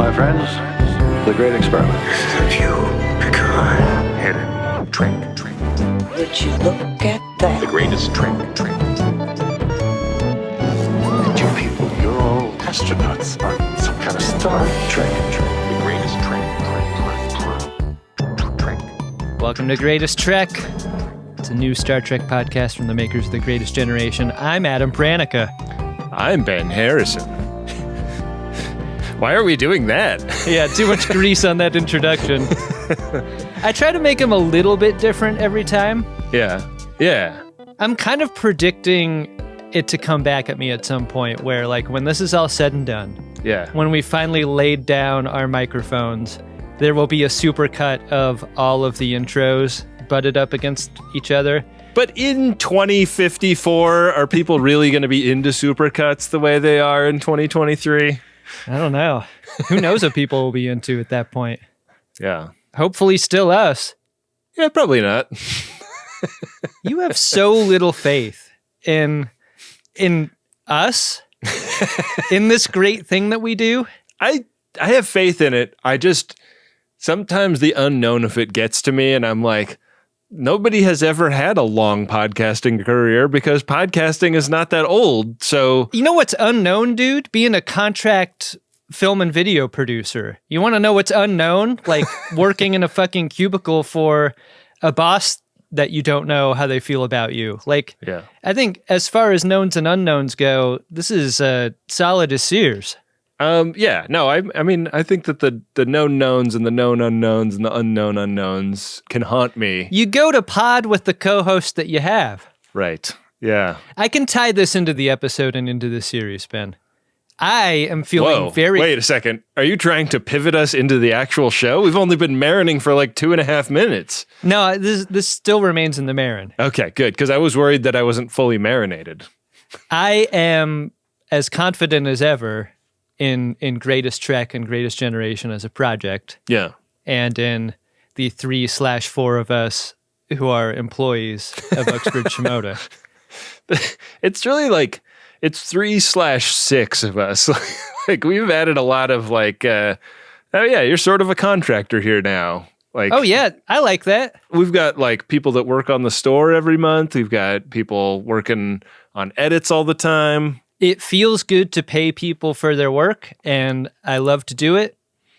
my friends, the great experiment. The view, Picard. Hidden trick. Would you look at that? The greatest trick. And you people, you're all astronauts on some kind of Star Trek. The greatest trick. Welcome to Greatest Trek. It's a new Star Trek podcast from the makers of The Greatest Generation. I'm Adam Pranica. I'm Ben Harrison. Why are we doing that? Yeah, too much grease on that introduction. I try to make them a little bit different every time. Yeah. I'm kind of predicting it to come back at me at some point where, like, when this is all said and done, when we finally laid down our microphones, there will be a supercut of all of the intros butted up against each other. But in 2054, are people really going to be into supercuts the way they are in 2023? I don't know. Who knows what people will be into at that point? Yeah. Hopefully still us. Yeah, probably not. You have so little faith in us, in this great thing that we do. I have faith in it. I just, sometimes the unknown of it gets to me and I'm like, nobody has ever had a long podcasting career because podcasting is not that old. So you know what's unknown, dude? Being a contract film and video producer. You want to know what's unknown? Like working in a fucking cubicle for a boss that you don't know how they feel about you. Like, yeah. I think as far as knowns and unknowns go, this is solid as Sears. I mean, I think that the known knowns and the known unknowns and the unknown unknowns can haunt me. You go to pod with the co-host that you have. Right. Yeah. I can tie this into the episode and into the series, Ben. I am feeling Wait a second. Are you trying to pivot us into the actual show? We've only been marinating for like 2.5 minutes. No, this still remains in the marin. Okay, good. Because I was worried that I wasn't fully marinated. I am as confident as ever in Greatest Trek and Greatest Generation as a project. Yeah. And in the 3/4 of us who are employees of Uxbridge Shimoda. It's really like, it's 3/6 of us. Like we've added a lot of like, you're sort of a contractor here now. Like, oh yeah, I like that. We've got like people that work on the store every month. We've got people working on edits all the time. It feels good to pay people for their work, and I love to do it,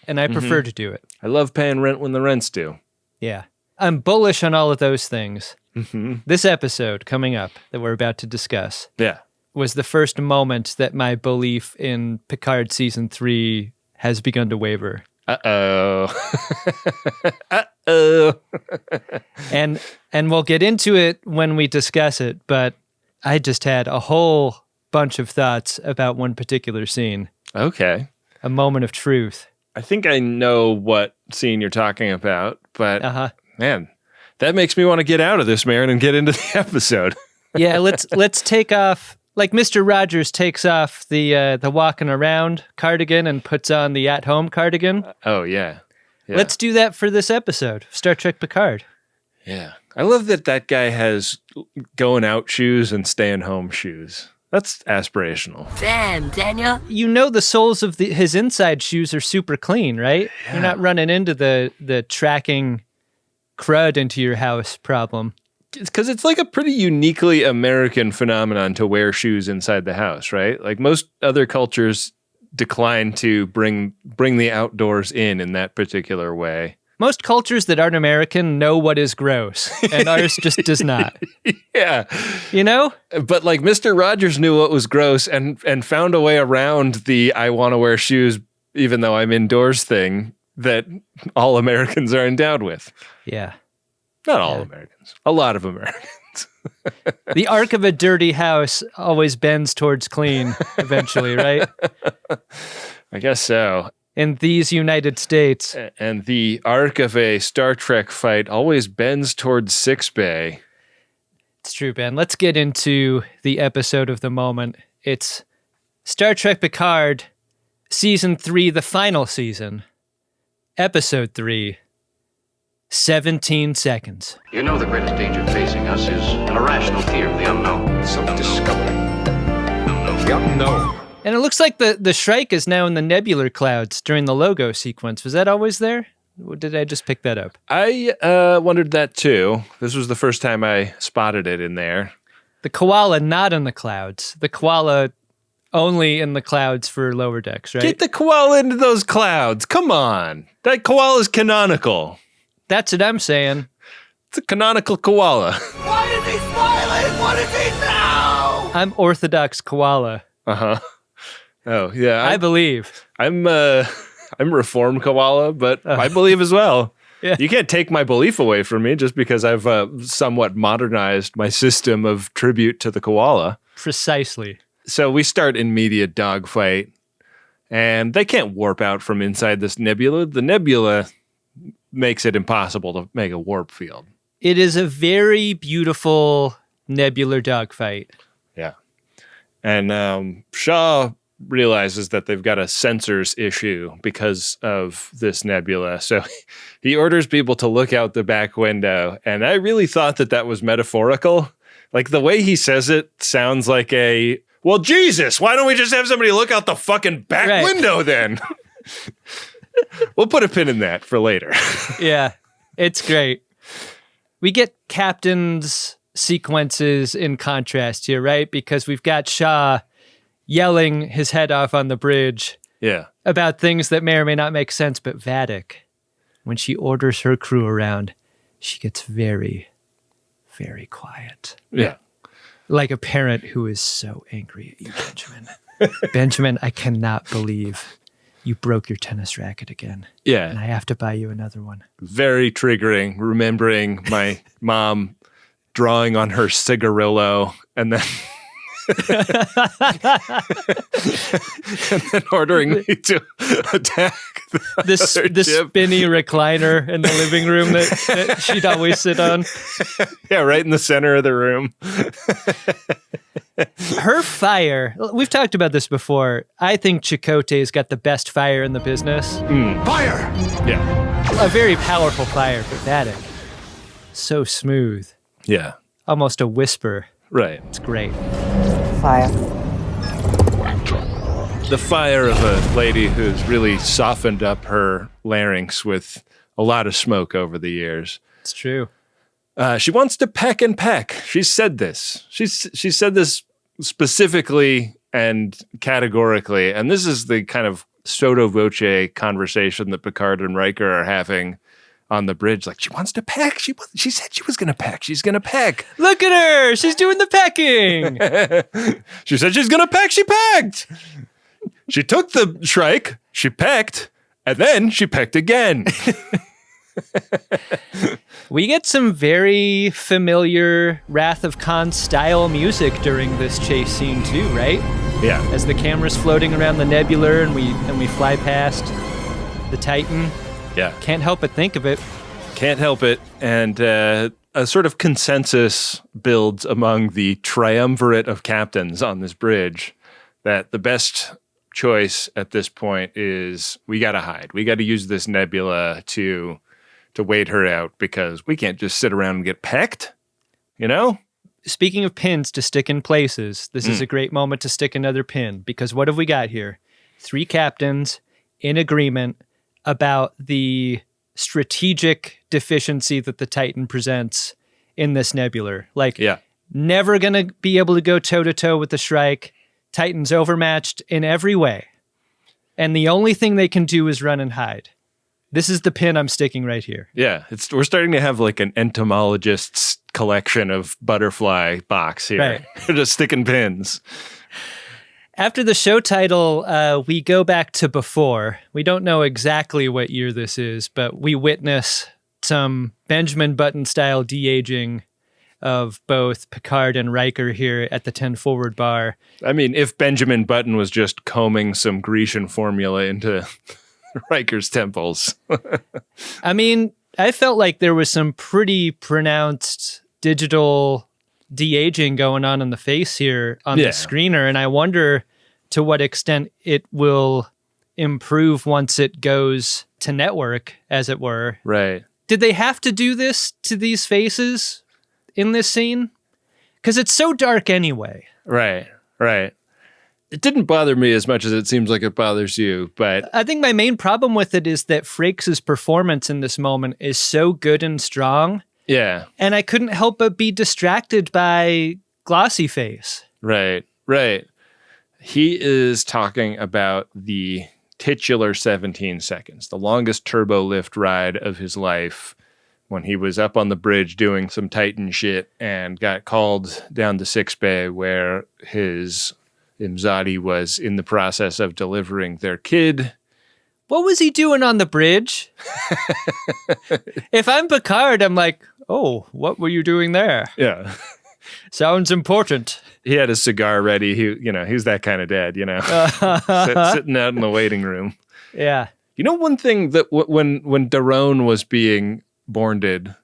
and I prefer to do it. I love paying rent when the rent's due. Yeah. I'm bullish on all of those things. Mm-hmm. This episode coming up that we're about to discuss was the first moment that my belief in Picard Season 3 has begun to waver. And we'll get into it when we discuss it, but I just had a whole bunch of thoughts about one particular scene. Okay. A moment of truth. I think I know what scene you're talking about, but man, that makes me want to get out of this, Marin, and get into the episode. Yeah, let's take off, like Mr. Rogers takes off the walking around cardigan and puts on the at-home cardigan. Oh, yeah. Let's do that for this episode, Star Trek Picard. Yeah. I love that guy has going out shoes and staying home shoes. That's aspirational. Damn, Daniel. You know the soles of his inside shoes are super clean, right? Yeah. You're not running into the tracking crud into your house problem. Because it's like a pretty uniquely American phenomenon to wear shoes inside the house, right? Like most other cultures decline to bring the outdoors in that particular way. Most cultures that aren't American know what is gross, and ours just does not. Yeah. You know? But like Mr. Rogers knew what was gross and found a way around the I want to wear shoes even though I'm indoors thing that all Americans are endowed with. Yeah. Not all Americans. A lot of Americans. The arc of a dirty house always bends towards clean eventually, right? I guess so. In these United States. And the arc of a Star Trek fight always bends towards sickbay. It's true, Ben. Let's get into the episode of the moment. It's Star Trek Picard, Season 3, the final season, Episode 3, 17 seconds. You know the greatest danger facing us is an irrational fear of the unknown. Self-discovery. Unknown. The unknown. And it looks like the Shrike is now in the nebular clouds during the logo sequence. Was that always there? Or did I just pick that up? I wondered that too. This was the first time I spotted it in there. The koala not in the clouds. The koala only in the clouds for lower decks, right? Get the koala into those clouds. Come on. That koala's canonical. That's what I'm saying. It's a canonical koala. Why is he smiling? What is he now? I'm Orthodox koala. Uh-huh. Oh, yeah. I believe. I'm reformed koala, but I believe as well. Yeah. You can't take my belief away from me just because I've somewhat modernized my system of tribute to the koala. Precisely. So we start immediate dogfight, and they can't warp out from inside this nebula. The nebula makes it impossible to make a warp field. It is a very beautiful nebular dogfight. Yeah. And Shaw realizes that they've got a sensors issue because of this nebula. So he orders people to look out the back window. And I really thought that was metaphorical. Like the way he says it sounds like well, Jesus, why don't we just have somebody look out the fucking back window then? We'll put a pin in that for later. Yeah, it's great. We get Captain's sequences in contrast here, right? Because we've got Shaw yelling his head off on the bridge about things that may or may not make sense, but Vadic, when she orders her crew around, she gets very, very quiet. Yeah. Like a parent who is so angry at you, Benjamin. Benjamin, I cannot believe you broke your tennis racket again. Yeah. And I have to buy you another one. Very triggering, remembering my mom drawing on her cigarillo and then and then ordering me to attack the spinny recliner in the living room that she'd always sit on. Yeah, right in the center of the room. Her fire, we've talked about this before. I think Chakotay's got the best fire in the business. Fire! Yeah. A very powerful fire for Vadic. So smooth. Yeah. Almost a whisper. Right. It's great. Fire. The fire of a lady who's really softened up her larynx with a lot of smoke over the years. It's true. She wants to peck and peck. She said this. She said this specifically and categorically. And this is the kind of sotto voce conversation that Picard and Riker are having on the bridge. Like, she wants to peck. She said she was going to peck. She's going to peck. Look at her. She's doing the pecking. She said she's going to peck. She pecked. She took the Shrike. She pecked. And then she pecked again. We get some very familiar Wrath of Khan style music during this chase scene too, right? Yeah. As the camera's floating around the nebular and we fly past the Titan. Yeah. Can't help but think of it. Can't help it. And a sort of consensus builds among the triumvirate of captains on this bridge that the best choice at this point is we got to hide. We got to use this nebula to wait her out because we can't just sit around and get pecked, you know? Speaking of pins to stick in places, this is a great moment to stick another pin because what have we got here? 3 captains in agreement about the strategic deficiency that the Titan presents in this nebular. Like, never going to be able to go toe-to-toe with the Shrike. Titan's overmatched in every way. And the only thing they can do is run and hide. This is the pin I'm sticking right here. Yeah, we're starting to have like an entomologist's collection of butterfly box here. Right. We're just sticking pins. After the show title, we go back to before. We don't know exactly what year this is, but we witness some Benjamin Button-style de-aging of both Picard and Riker here at the 10 forward bar. I mean, if Benjamin Button was just combing some Grecian formula into Riker's temples. I mean, I felt like there was some pretty pronounced digital de-aging going on in the face here on the screener, and I wonder to what extent it will improve once it goes to network, as it were. Right. Did they have to do this to these faces in this scene? Because it's so dark anyway. Right. It didn't bother me as much as it seems like it bothers you, but I think my main problem with it is that Frakes' performance in this moment is so good and strong. Yeah. And I couldn't help but be distracted by Glossy Face. Right. He is talking about the titular 17 seconds, the longest turbo lift ride of his life, when he was up on the bridge doing some Titan shit and got called down to sickbay where his Imzadi was in the process of delivering their kid. What was he doing on the bridge? If I'm Picard, I'm like, oh, what were you doing there? Yeah. Sounds important. He had his cigar ready. He's that kind of dad, sitting out in the waiting room. Yeah. One thing that when Daron was being bornded,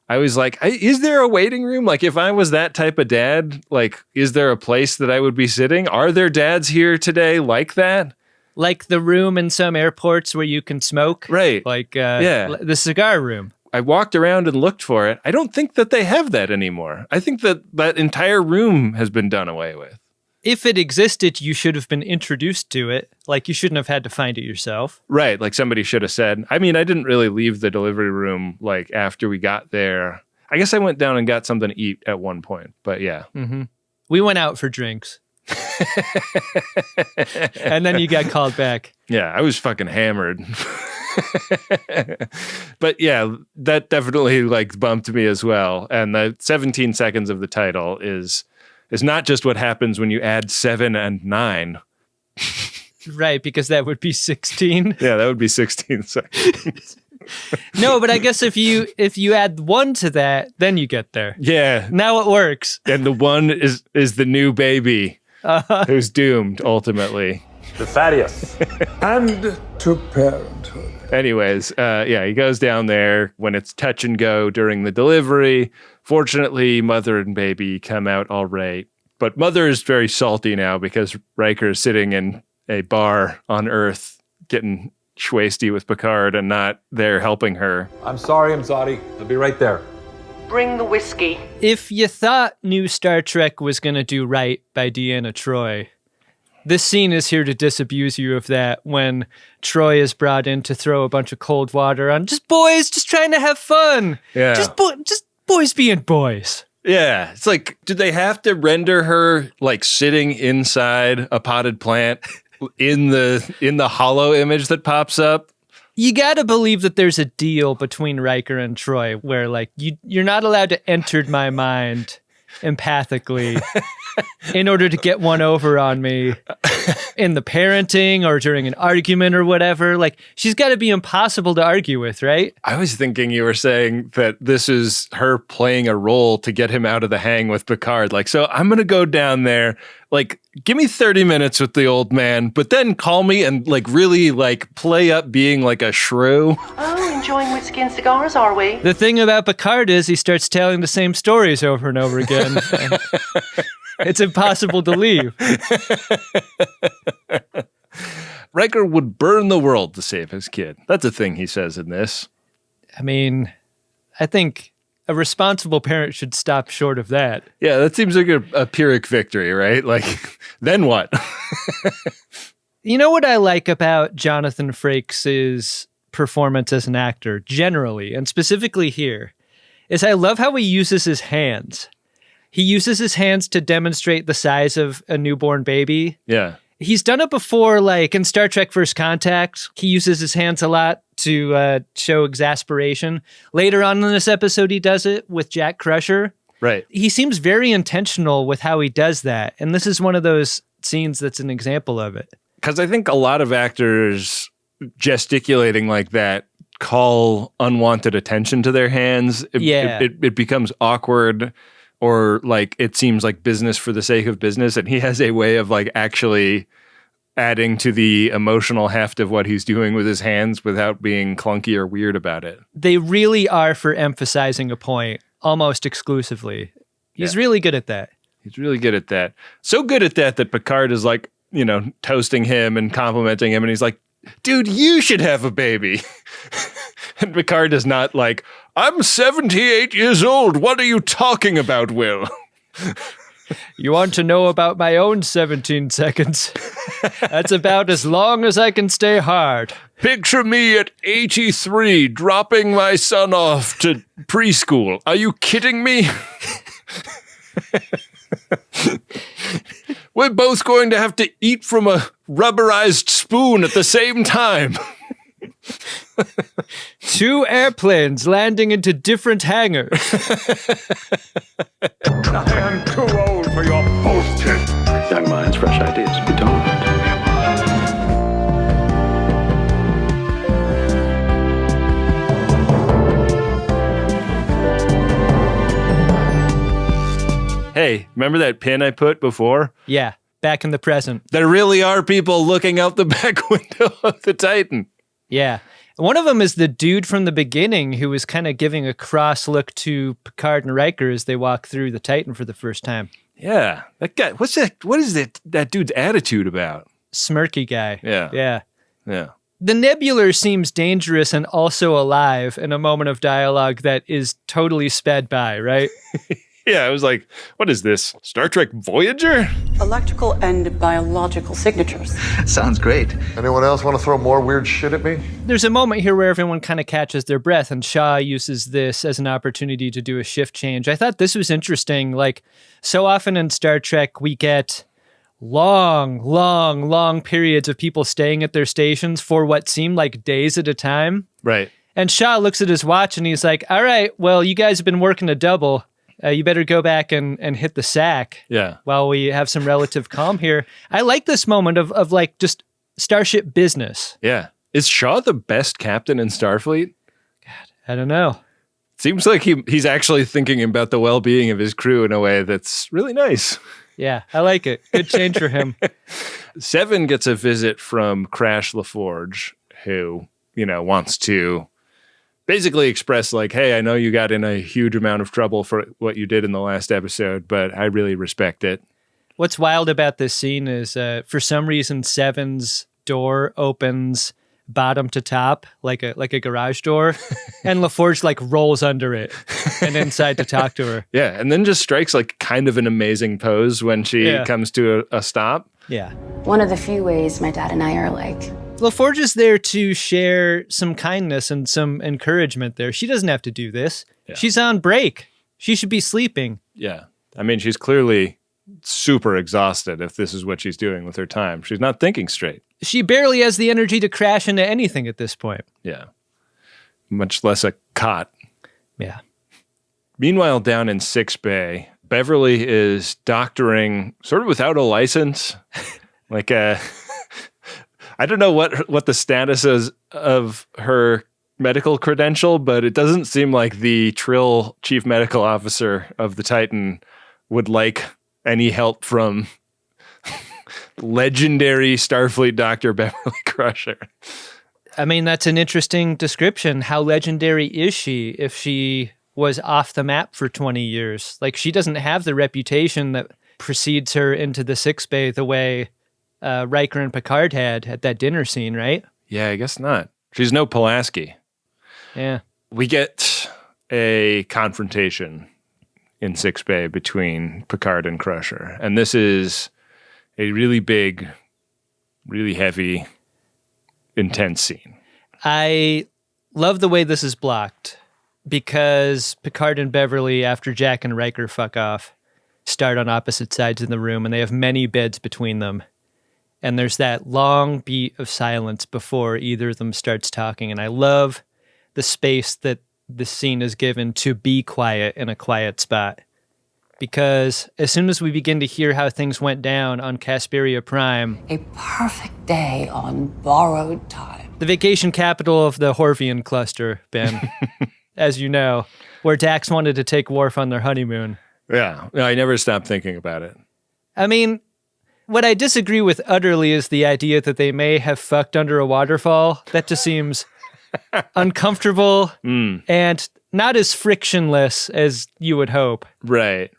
I was like, is there a waiting room? Like, if I was that type of dad, like, is there a place that I would be sitting? Are there dads here today like that? Like the room in some airports where you can smoke? Right. Like the cigar room. I walked around and looked for it. I don't think that they have that anymore. I think that entire room has been done away with. If it existed, you should have been introduced to it. Like, you shouldn't have had to find it yourself. Right. Like, somebody should have said. I mean, I didn't really leave the delivery room, like, after we got there. I guess I went down and got something to eat at one point, but yeah. Mm-hmm. We went out for drinks. And then you got called back. Yeah, I was fucking hammered. But yeah, that definitely, like, bumped me as well. And the 17 seconds of the title is not just what happens when you add 7 and 9. Right, because that would be 16. Yeah, that would be 16 seconds. No, but I guess if you add 1 to that, then you get there. Yeah. Now it works. And the 1 is the new baby who's doomed, ultimately. The Thaddeus. And to parenthood. Anyways, he goes down there when it's touch and go during the delivery. Fortunately, mother and baby come out all right. But mother is very salty now because Riker is sitting in a bar on Earth getting schwasty with Picard and not there helping her. I'm sorry, Imzadi. I'll be right there. Bring the whiskey. If you thought new Star Trek was going to do right by Deanna Troi, this scene is here to disabuse you of that when Troi is brought in to throw a bunch of cold water on just boys just trying to have fun. Yeah. Just boys being boys. Yeah. It's like, do they have to render her like sitting inside a potted plant in the hollow image that pops up? You got to believe that there's a deal between Riker and Troi where like you're not allowed to enter my mind empathically in order to get one over on me in the parenting or during an argument or whatever. Like, she's got to be impossible to argue with, right? I was thinking you were saying that this is her playing a role to get him out of the hang with Picard. Like, so I'm going to go down there, like, give me 30 minutes with the old man, but then call me and like really like play up being like a shrew. Oh, enjoying whiskey and cigars, are we? The thing about Picard is he starts telling the same stories over and over again. It's impossible to leave. Riker would burn the world to save his kid. That's a thing he says in this. I mean, I think a responsible parent should stop short of that. Yeah, that seems like a Pyrrhic victory, right? Like, then what? You know what I like about Jonathan Frakes' performance as an actor, generally, and specifically here, is I love how he uses his hands. He uses his hands to demonstrate the size of a newborn baby. Yeah. He's done it before, like in Star Trek First Contact. He uses his hands a lot to show exasperation. Later on in this episode, he does it with Jack Crusher. Right. He seems very intentional with how he does that. And this is one of those scenes that's an example of it. Because I think a lot of actors gesticulating like that call unwanted attention to their hands. It becomes awkward, or like it seems like business for the sake of business. And he has a way of like actually adding to the emotional heft of what he's doing with his hands without being clunky or weird about it. They really are for emphasizing a point almost exclusively. He's really good at that. He's really good at that. So good at that Picard is like, you know, toasting him and complimenting him. And he's like, dude, you should have a baby. And Picard is not like, I'm 78 years old. What are you talking about, Will? You want to know about my own 17 seconds? That's about as long as I can stay hard. Picture me at 83 dropping my son off to preschool. Are you kidding me? We're both going to have to eat from a rubberized spoon at the same time. 2 airplanes landing into different hangars. I am too old for your bullshit. Young minds, fresh ideas. We don't. Hey, remember that pin I put before? Yeah, back in the present. There really are people looking out the back window of the Titan. Yeah. One of them is the dude from the beginning who was kind of giving a cross look to Picard and Riker as they walk through the Titan for the first time. Yeah. That guy, what is that dude's attitude about? Smirky guy. Yeah. Yeah. Yeah. The Nebular seems dangerous and also alive in a moment of dialogue that is totally sped by, right? Yeah, I was like, what is this? Star Trek Voyager? Electrical and biological signatures. Sounds great. Anyone else want to throw more weird shit at me? There's a moment here where everyone kind of catches their breath, and Shaw uses this as an opportunity to do a shift change. I thought this was interesting. Like, so often in Star Trek, we get long periods of people staying at their stations for what seem like days at a time. Right. And Shaw looks at his watch and he's like, all right, well, you guys have been working a double. You better go back and hit the sack. Yeah. While we have some relative calm here. I like this moment of like just starship business. Yeah. Is Shaw the best captain in Starfleet? God, I don't know. Seems like he's actually thinking about the well-being of his crew in a way that's really nice. Yeah, I like it. Good change for him. 7 gets a visit from Crash LaForge, who, wants to basically express like, hey, I know you got in a huge amount of trouble for what you did in the last episode, but I really respect it. What's wild about this scene is for some reason 7's door opens bottom to top like a garage door and LaForge like rolls under it and inside to talk to her. Yeah, and then just strikes like kind of an amazing pose when she comes to a stop. Yeah. One of the few ways my dad and I are alike. LaForge is there to share some kindness and some encouragement there. She doesn't have to do this. Yeah. She's on break. She should be sleeping. Yeah. I mean, she's clearly super exhausted if this is what she's doing with her time. She's not thinking straight. She barely has the energy to crash into anything at this point. Yeah. Much less a cot. Yeah. Meanwhile, down in 6 Bay, Beverly is doctoring sort of without a license. Like I don't know what the status is of her medical credential, but it doesn't seem like the Trill chief medical officer of the Titan would like any help from legendary Starfleet Dr. Beverly Crusher. I mean, that's an interesting description. How legendary is she if she was off the map for 20 years? Like, she doesn't have the reputation that precedes her into the 6 Bay the way Riker and Picard had at that dinner scene, right? Yeah, I guess not. She's no Pulaski. Yeah. We get a confrontation in 6 Bay between Picard and Crusher. And this is a really big, really heavy, intense scene. I love the way this is blocked because Picard and Beverly, after Jack and Riker fuck off, start on opposite sides of the room and they have many beds between them. And there's that long beat of silence before either of them starts talking. And I love the space that the scene is given to be quiet in a quiet spot. Because as soon as we begin to hear how things went down on Casperia Prime, a perfect day on borrowed time. The vacation capital of the Horvian cluster, Ben, as you know, where Dax wanted to take Worf on their honeymoon. Yeah, I never stopped thinking about it. I mean, what I disagree with utterly is the idea that they may have fucked under a waterfall. That just seems uncomfortable and not as frictionless as you would hope. Right.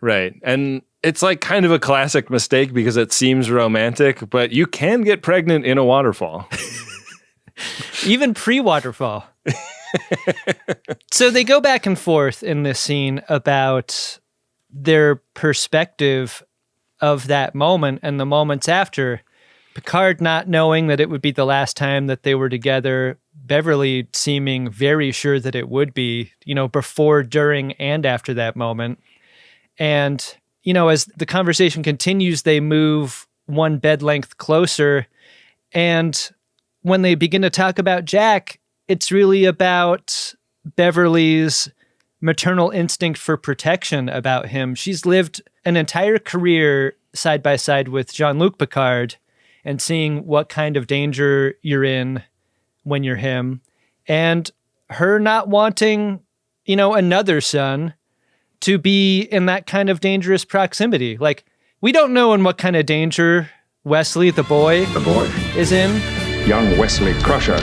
And it's like kind of a classic mistake because it seems romantic, but you can get pregnant in a waterfall. Even pre-waterfall. So they go back and forth in this scene about their perspective of that moment and the moments after, Picard not knowing that it would be the last time that they were together, Beverly seeming very sure that it would be, before, during, and after that moment. And, as the conversation continues, they move one bed length closer. And when they begin to talk about Jack, it's really about Beverly's maternal instinct for protection about him. She's lived an entire career side by side with Jean-Luc Picard and seeing what kind of danger you're in when you're him. And her not wanting, another son to be in that kind of dangerous proximity. Like, we don't know in what kind of danger Wesley, the boy is in. Young Wesley Crusher.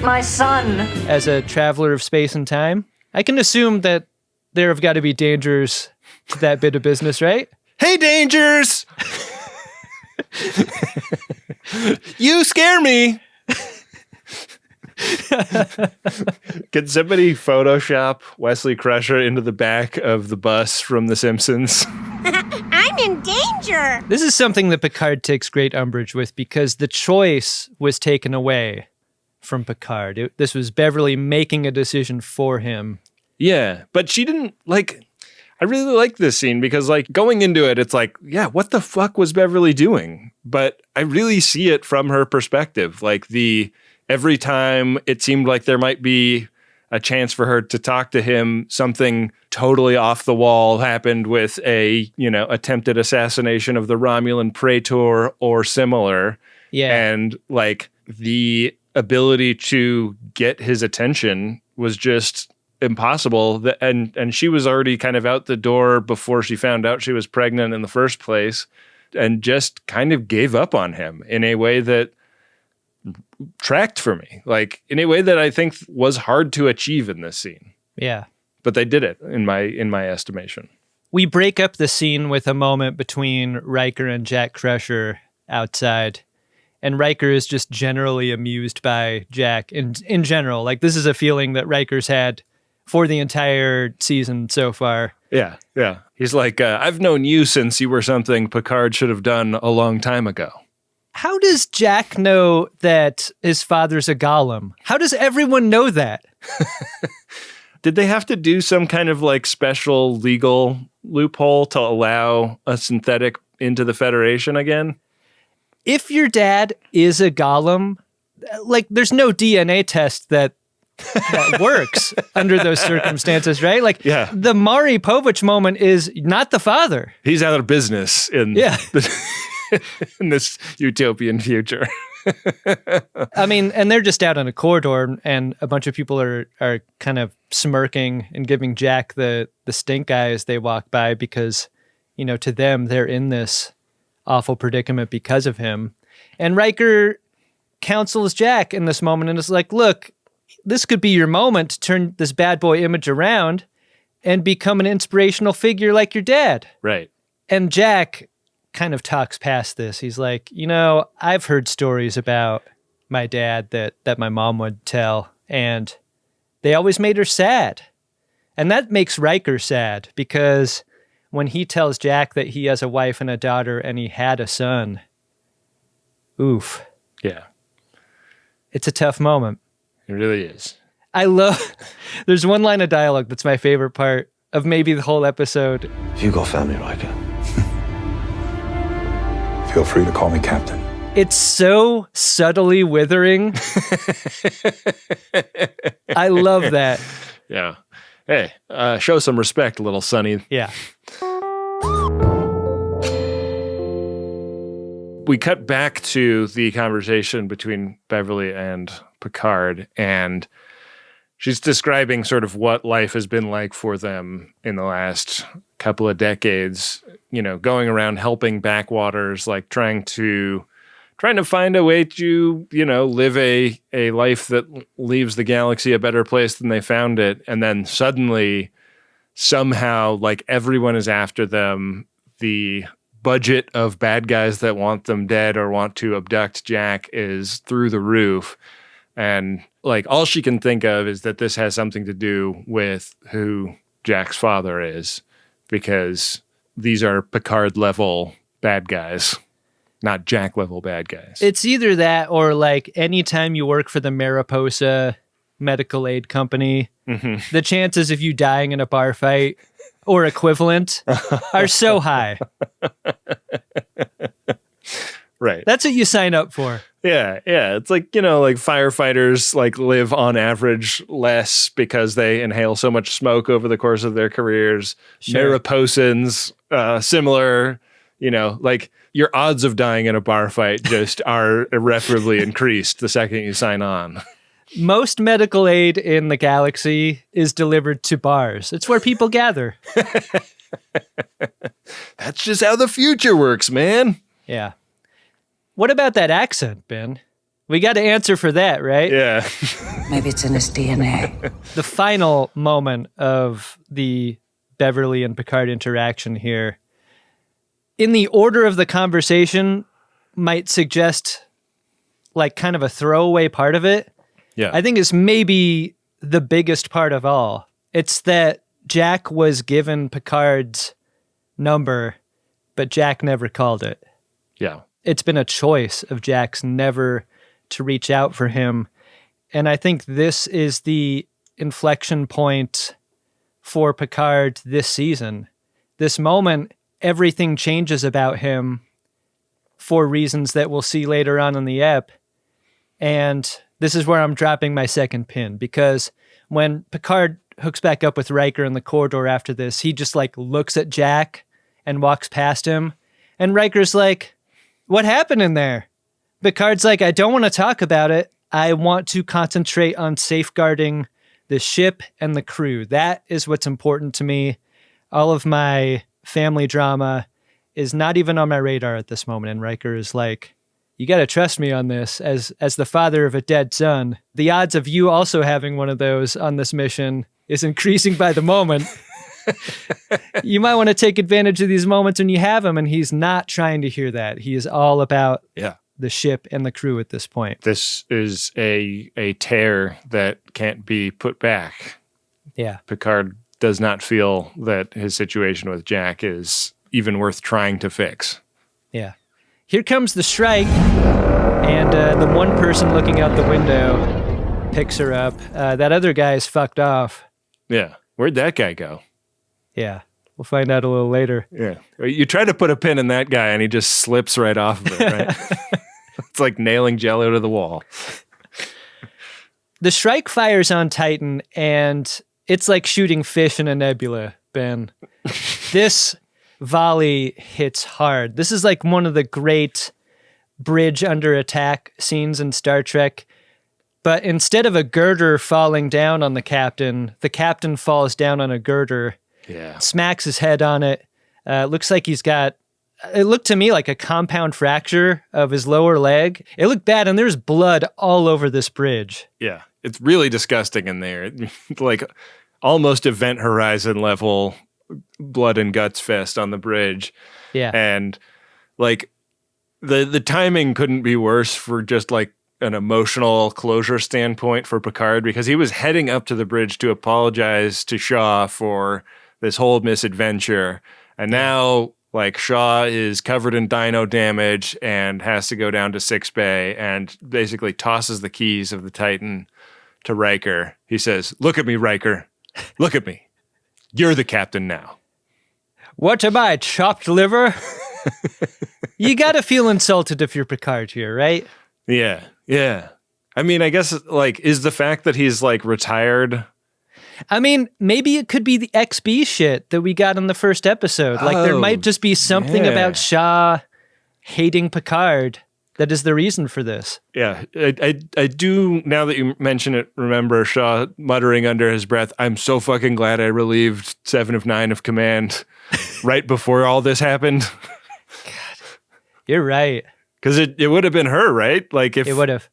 My son. As a traveler of space and time, I can assume that there have got to be dangers to that bit of business, right? Hey, dangers! You scare me! Can somebody Photoshop Wesley Crusher into the back of the bus from The Simpsons? I'm in danger! This is something that Picard takes great umbrage with because the choice was taken away from Picard. This was Beverly making a decision for him. Yeah, but she didn't, I really like this scene because, going into it, it's like, yeah, what the fuck was Beverly doing? But I really see it from her perspective. Every time it seemed like there might be a chance for her to talk to him, something totally off the wall happened with a, attempted assassination of the Romulan Praetor or similar. Yeah. And the ability to get his attention was just impossible. And she was already kind of out the door before she found out she was pregnant in the first place and just kind of gave up on him in a way that tracked for me, in a way that I think was hard to achieve in this scene. Yeah. But they did it in my estimation. We break up the scene with a moment between Riker and Jack Crusher outside. And Riker is just generally amused by Jack in general. This is a feeling that Riker's had for the entire season so far. Yeah, yeah. He's like, I've known you since you were something Picard should have done a long time ago. How does Jack know that his father's a golem? How does everyone know that? Did they have to do some kind of special legal loophole to allow a synthetic into the Federation again? If your dad is a golem, there's no DNA test that works under those circumstances, right? Yeah. The Maury Povich moment is not the father. He's out of business in in this utopian future. I mean, and they're just out on a corridor and a bunch of people are kind of smirking and giving Jack the stink eye as they walk by because, to them, they're in this awful predicament because of him. And Riker counsels Jack in this moment and is like, look, this could be your moment to turn this bad boy image around and become an inspirational figure like your dad. Right. And Jack kind of talks past this. He's like, I've heard stories about my dad that my mom would tell, and they always made her sad. And that makes Riker sad because when he tells Jack that he has a wife and a daughter and he had a son, oof. Yeah. It's a tough moment. It really is. There's one line of dialogue that's my favorite part of maybe the whole episode. If you got family, Riker, Feel free to call me Captain. It's so subtly withering. I love that. Yeah. Hey, show some respect, little Sonny. Yeah. We cut back to the conversation between Beverly and Picard, and she's describing sort of what life has been like for them in the last couple of decades, going around helping backwaters, trying to find a way to, live a life that leaves the galaxy a better place than they found it. And then suddenly, somehow, everyone is after them. The budget of bad guys that want them dead or want to abduct Jack is through the roof. And all she can think of is that this has something to do with who Jack's father is, because these are Picard level bad guys, not Jack level bad guys. It's either that or like anytime you work for the Mariposa medical aid company, the chances of you dying in a bar fight or equivalent are so high. Right. That's what you sign up for. Yeah. It's like, like firefighters like live on average less because they inhale so much smoke over the course of their careers. Sure. Mariposans, similar, like your odds of dying in a bar fight just are irreparably increased the second you sign on. Most medical aid in the galaxy is delivered to bars. It's where people gather. That's just how the future works, man. Yeah. What about that accent, Ben? We got to answer for that, right? Yeah. Maybe it's in his DNA. The final moment of the Beverly and Picard interaction here, in the order of the conversation, might suggest like kind of a throwaway part of it. Yeah. I think it's maybe the biggest part of all. It's that Jack was given Picard's number, but Jack never called it. Yeah. It's been a choice of Jack's never to reach out for him. And I think this is the inflection point for Picard this season. This moment, everything changes about him for reasons that we'll see later on in the ep. And this is where I'm dropping my second pin, because when Picard hooks back up with Riker in the corridor after this, he just like looks at Jack and walks past him. And Riker's like, what happened in there? Picard's like, I don't want to talk about it. I want to concentrate on safeguarding the ship and the crew. That is what's important to me. All of my family drama is not even on my radar at this moment. And Riker is like, you got to trust me on this as the father of a dead son. The odds of you also having one of those on this mission is increasing by the moment. You might want to take advantage of these moments when you have them. And he's not trying to hear that. He is all about the ship and the crew at this point. This is a tear that can't be put back. Yeah. Picard does not feel that his situation with Jack is even worth trying to fix. Yeah. Here comes the Shrike, and the one person looking out the window picks her up. That other guy's fucked off. Yeah. Where'd that guy go? Yeah. We'll find out a little later. Yeah. You try to put a pin in that guy, and he just slips right off of it, right? It's like nailing Jello to the wall. The Shrike fires on Titan, and it's like shooting fish in a nebula, Ben. This volley hits hard. This is like one of the great bridge under attack scenes in Star Trek. But instead of a girder falling down on the captain falls down on a girder, smacks his head on it. Looks like he's got, it looked to me like a compound fracture of his lower leg. It looked bad, and there's blood all over this bridge. Yeah, it's really disgusting in there. Like almost Event Horizon level blood and guts fest on the bridge. Yeah. And like the timing couldn't be worse for just like an emotional closure standpoint for Picard, because he was heading up to the bridge to apologize to Shaw for this whole misadventure. And now like Shaw is covered in dino damage and has to go down to Six Bay and basically tosses the keys of the Titan to Riker. He says, "Look at me, Riker. Look at me. You're the captain now." What am I, chopped liver? You got to feel insulted if you're Picard here, right? Yeah. I mean, I guess like, is the fact that he's like retired? I mean, maybe it could be the XB shit that we got in the first episode. Like there might just be something about Shaw hating Picard that is the reason for this. Yeah, I do, now that you mention it, remember Shaw muttering under his breath, "I'm so fucking glad I relieved 7 of 9 of command right before all this happened." God, you're right. Because it would have been her, right? Like if it would have.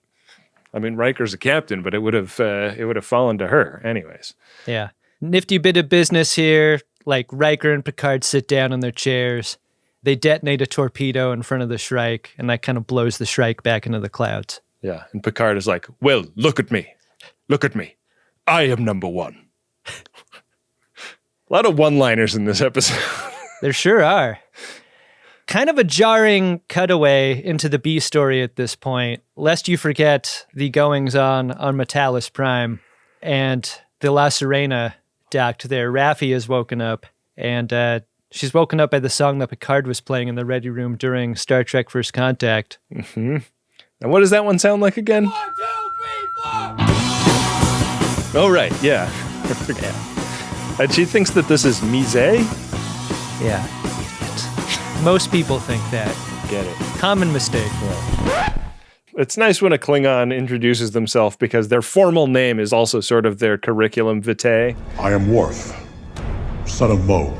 I mean, Riker's a captain, but it would have fallen to her, anyways. Yeah, nifty bit of business here. Like Riker and Picard sit down in their chairs. They detonate a torpedo in front of the Shrike, and that kind of blows the Shrike back into the clouds. Yeah, and Picard is like, "Well, look at me. Look at me. I am number one." A lot of one-liners in this episode. There sure are. kind of a jarring cutaway into the B story at this point, lest you forget the goings-on Metalis Prime and the La Sirena docked there. Raffi is woken up, and she's woken up by the song that Picard was playing in the ready room during Star Trek First Contact. Mm-hmm. And what does that one sound like again? 1, 2, 3, 4! Oh, right, yeah. And she thinks that this is Mise? Yeah. Most people think that. Get it. Common mistake. Yeah. It's nice when a Klingon introduces themselves because their formal name is also sort of their curriculum vitae. I am Worf, son of Moog,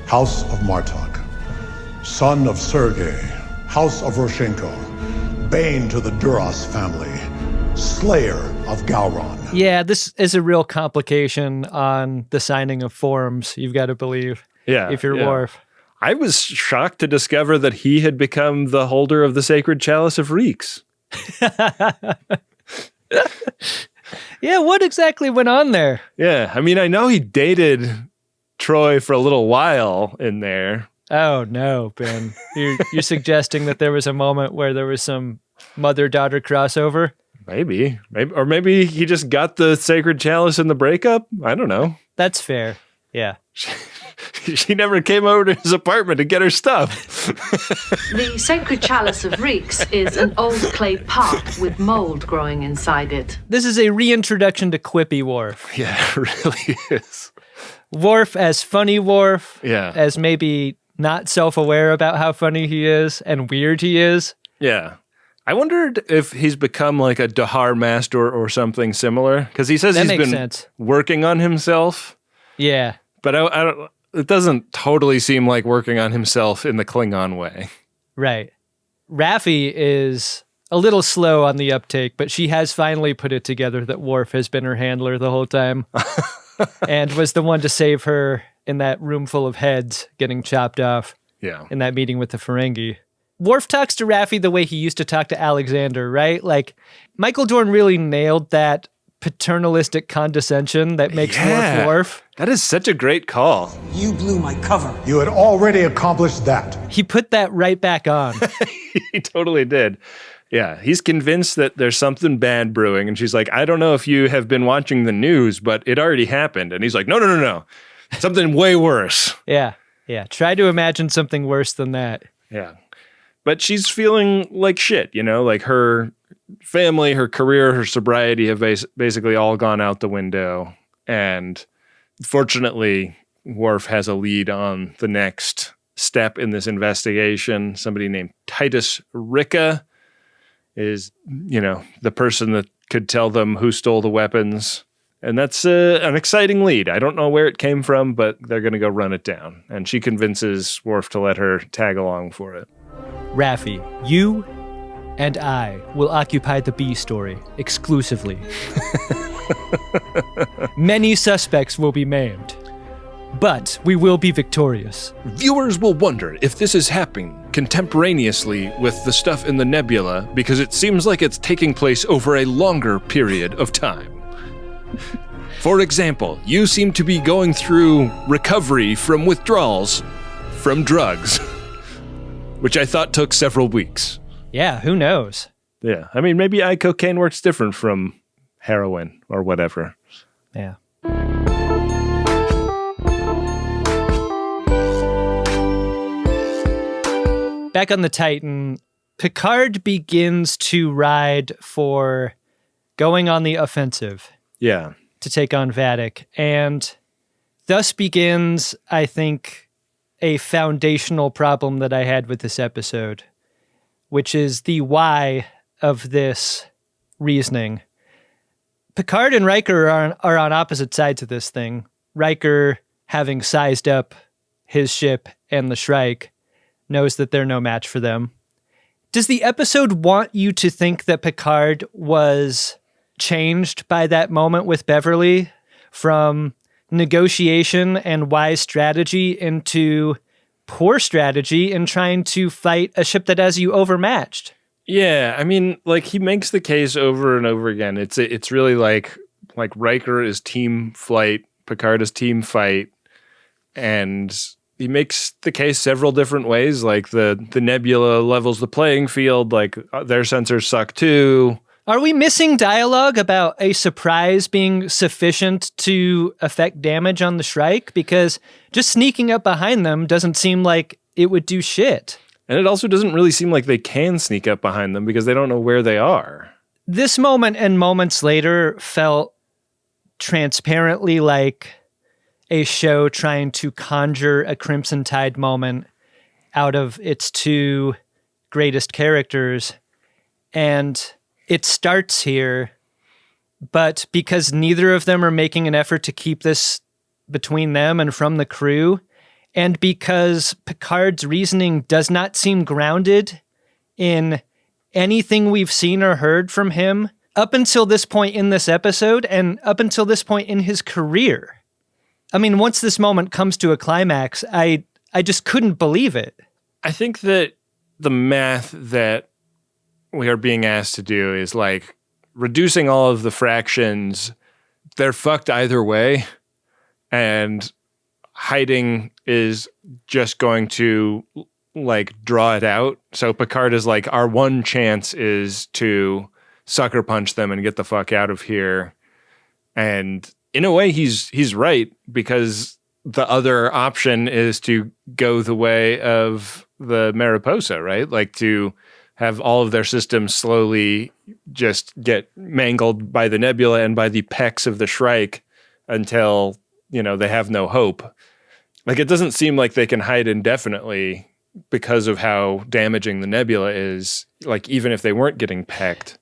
House of Martok, son of Sergei, House of Roshenko, bane to the Duras family, slayer of Gowron. Yeah, this is a real complication on the signing of forms, you've got to believe. Yeah. If you're Worf. I was shocked to discover that he had become the holder of the sacred chalice of Reeks. Yeah, what exactly went on there? Yeah, I mean, I know he dated Troi for a little while in there. Oh, no, Ben. You're suggesting that there was a moment where there was some mother-daughter crossover? Maybe. Or maybe he just got the sacred chalice in the breakup? I don't know. That's fair. Yeah. She never came over to his apartment to get her stuff. The Sacred Chalice of Reeks is an old clay pot with mold growing inside it. This is a reintroduction to Quippy Worf. Yeah, it really is. Worf as funny Worf. Yeah. As maybe not self-aware about how funny he is and weird he is. Yeah. I wondered if he's become like a Dahar master or something similar. Because he says he's been working on himself. Yeah. But I don't... It doesn't totally seem like working on himself in the Klingon way. Right. Raffi is a little slow on the uptake, but she has finally put it together that Worf has been her handler the whole time and was the one to save her in that room full of heads getting chopped off in that meeting with the Ferengi. Worf talks to Raffi the way he used to talk to Alexander, right? Like, Michael Dorn really nailed that paternalistic condescension that makes Worf Worf. That is such a great call. You blew my cover. You had already accomplished that. He put that right back on. He totally did. Yeah, he's convinced that there's something bad brewing, and she's like, I don't know if you have been watching the news, but it already happened. And he's like, no. Something way worse. Yeah. Try to imagine something worse than that. Yeah. But she's feeling like shit, you know, like her family, her career, her sobriety have basically all gone out the window. And fortunately, Worf has a lead on the next step in this investigation. Somebody named Titus Ricca is, you know, the person that could tell them who stole the weapons. And that's an exciting lead. I don't know where it came from, but they're going to go run it down. And she convinces Worf to let her tag along for it. Raffi, you and I will occupy the B story exclusively. Many suspects will be maimed, but we will be victorious. Viewers will wonder if this is happening contemporaneously with the stuff in the nebula because it seems like it's taking place over a longer period of time. For example, you seem to be going through recovery from withdrawals from drugs, which I thought took several weeks. Yeah, who knows? Yeah, I mean, maybe cocaine works different from heroin or whatever. Yeah. Back on the Titan, Picard begins to ride for going on the offensive. Yeah. To take on Vadic. And thus begins, I think, a foundational problem that I had with this episode, which is the why of this reasoning. Picard and Riker are on opposite sides of this thing. Riker, having sized up his ship and the Shrike, knows that they're no match for them. Does the episode want you to think that Picard was changed by that moment with Beverly from negotiation and wise strategy into poor strategy in trying to fight a ship that has you overmatched? Yeah, I mean, like, he makes the case over and over again. It's really like Riker is team flight, Picard is team fight, and he makes the case several different ways. Like the nebula levels the playing field, like their sensors suck too. Are we missing dialogue about a surprise being sufficient to affect damage on the Shrike? Because just sneaking up behind them doesn't seem like it would do shit. And it also doesn't really seem like they can sneak up behind them because they don't know where they are. This moment and moments later felt transparently like a show trying to conjure a Crimson Tide moment out of its two greatest characters. And it starts here, but because neither of them are making an effort to keep this between them and from the crew, and because Picard's reasoning does not seem grounded in anything we've seen or heard from him up until this point in this episode and up until this point in his career. I mean, once this moment comes to a climax, I just couldn't believe it. I think that the math that we are being asked to do is like reducing all of the fractions. They're fucked either way. And hiding is just going to like draw it out. So Picard is like, our one chance is to sucker punch them and get the fuck out of here. And in a way, he's right, because the other option is to go the way of the Mariposa, right? Like to have all of their systems slowly just get mangled by the nebula and by the pecs of the Shrike until, you know, they have no hope. Like, it doesn't seem like they can hide indefinitely because of how damaging the nebula is, like, even if they weren't getting pecked.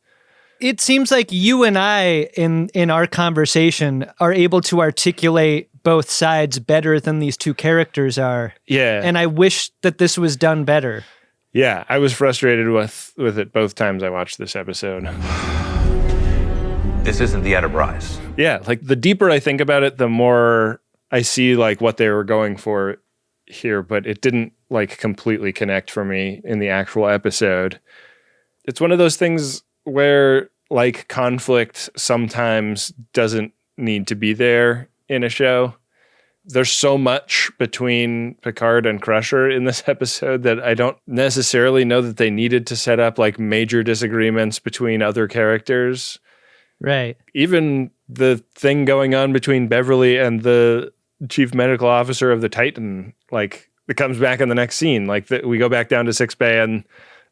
It seems like you and I, in our conversation, are able to articulate both sides better than these two characters are. Yeah. And I wish that this was done better. Yeah, I was frustrated with it both times I watched this episode. This isn't the Enterprise. Yeah, like, the deeper I think about it, the more I see, like, what they were going for here, but it didn't, like, completely connect for me in the actual episode. It's one of those things where, like, conflict sometimes doesn't need to be there in a show. There's so much between Picard and Crusher in this episode that I don't necessarily know that they needed to set up, like, major disagreements between other characters. Right. Even the thing going on between Beverly and the chief medical officer of the Titan, like, it comes back in the next scene. Like, we go back down to 6-Bay, and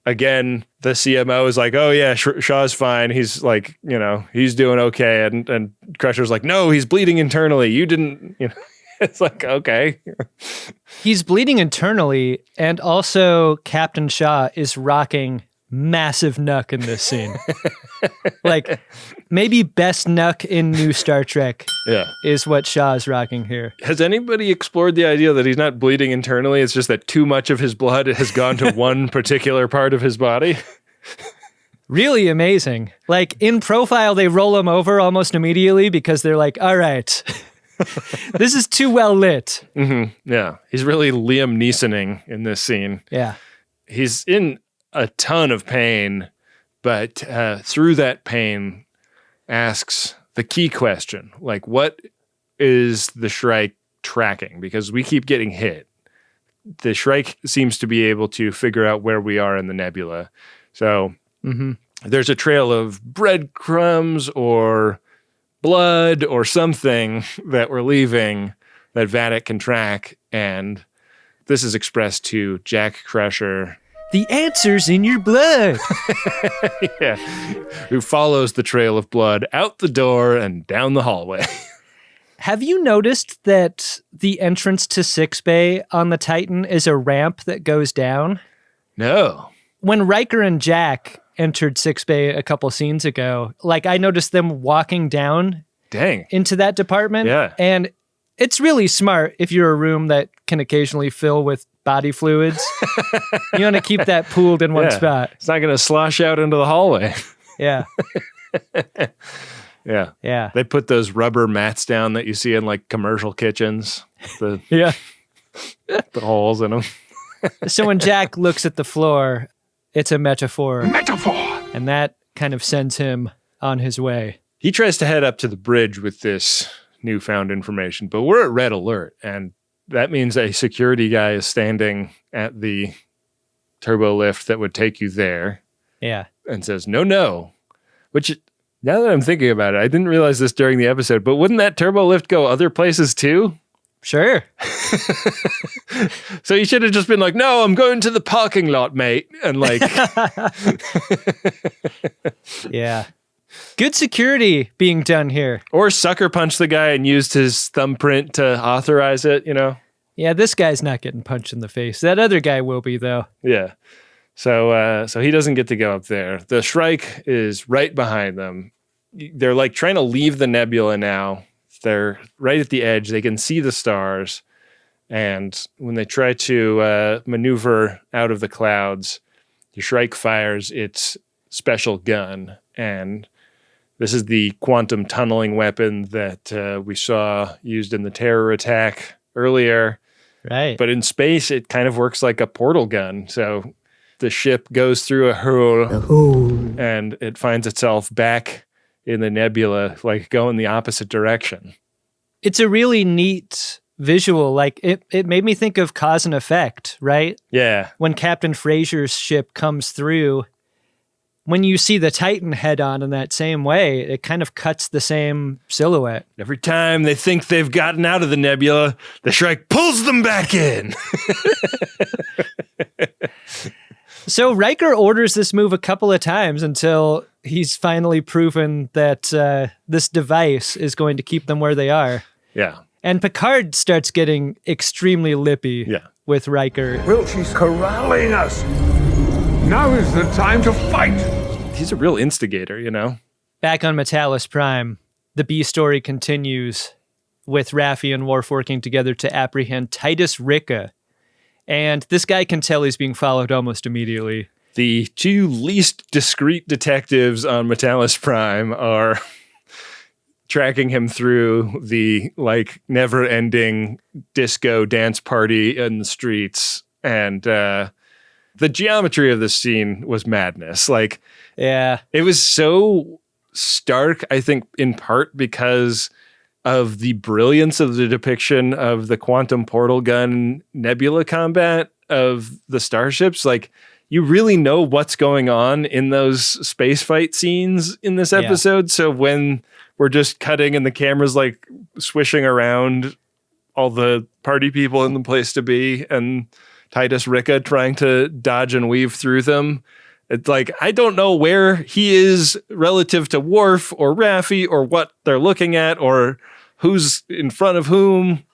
again, the CMO is like, oh yeah, Shaw's fine. He's like, you know, he's doing okay. And Crusher's like, no, he's bleeding internally. You didn't, you know. It's like, okay. He's bleeding internally, and also Captain Shaw is rocking massive Knuck in this scene. Like, maybe best Knuck in new Star Trek is what Shaw is rocking here. Has anybody explored the idea that he's not bleeding internally? It's just that too much of his blood has gone to one particular part of his body? Really amazing. Like, in Profile, they roll him over almost immediately because they're like, all right, this is too well lit. Mm-hmm. Yeah. He's really Liam Neesoning in this scene. Yeah. He's in a ton of pain, but through that pain asks the key question, like, what is the Shrike tracking? Because we keep getting hit. The Shrike seems to be able to figure out where we are in the nebula. So there's a trail of breadcrumbs or blood or something that we're leaving that Vadic can track, and this is expressed to Jack Crusher. The answer's in your blood. Yeah. Who follows the trail of blood out the door and down the hallway. Have you noticed that the entrance to 6-Bay on the Titan is a ramp that goes down? No. When Riker and Jack entered 6-Bay a couple scenes ago, like, I noticed them walking down into that department. Yeah. And it's really smart if you're a room that can occasionally fill with body fluids. You want to keep that pooled in one spot. It's not going to slosh out into the hallway. Yeah. Yeah. Yeah. They put those rubber mats down that you see in, like, commercial kitchens. The holes in them. So when Jack looks at the floor, it's a metaphor. Metaphor! And that kind of sends him on his way. He tries to head up to the bridge with this newfound information, but we're at red alert, and that means a security guy is standing at the turbo lift that would take you there. Yeah. And says, no. Which, now that I'm thinking about it, I didn't realize this during the episode, but wouldn't that turbo lift go other places too? Sure. So you should have just been like, no, I'm going to the parking lot, mate. And like... Yeah. Good security being done here. Or sucker punched the guy and used his thumbprint to authorize it, you know? Yeah, this guy's not getting punched in the face. That other guy will be, though. Yeah. So he doesn't get to go up there. The Shrike is right behind them. They're like trying to leave the nebula now. They're right at the edge. They can see the stars. And when they try to maneuver out of the clouds, the Shrike fires its special gun. And this is the quantum tunneling weapon that we saw used in the terror attack earlier. Right. But in space, it kind of works like a portal gun. So the ship goes through a hole, and it finds itself back in the nebula, like going the opposite direction. It's a really neat visual. Like it made me think of cause and effect, right? Yeah. When Captain Fraser's ship comes through, when you see the Titan head on in that same way, it kind of cuts the same silhouette. Every time they think they've gotten out of the nebula, the Shrike pulls them back in. So Riker orders this move a couple of times until he's finally proven that this device is going to keep them where they are. Yeah. And Picard starts getting extremely lippy with Riker. Well, she's corralling us. Now is the time to fight. He's a real instigator, you know? Back on Metalis Prime, the B story continues with Raffi and Worf working together to apprehend Titus Ricca. And this guy can tell he's being followed almost immediately. The two least discreet detectives on Metalis Prime are tracking him through the like never-ending disco dance party in the streets. And the geometry of this scene was madness. Like, yeah, it was so stark, I think, in part because of the brilliance of the depiction of the quantum portal gun nebula combat of the starships. Like, you really know what's going on in those space fight scenes in this episode. Yeah. So when we're just cutting and the camera's like swishing around all the party people in the place to be and Titus Ricca trying to dodge and weave through them, it's like, I don't know where he is relative to Worf or Raffi or what they're looking at or who's in front of whom.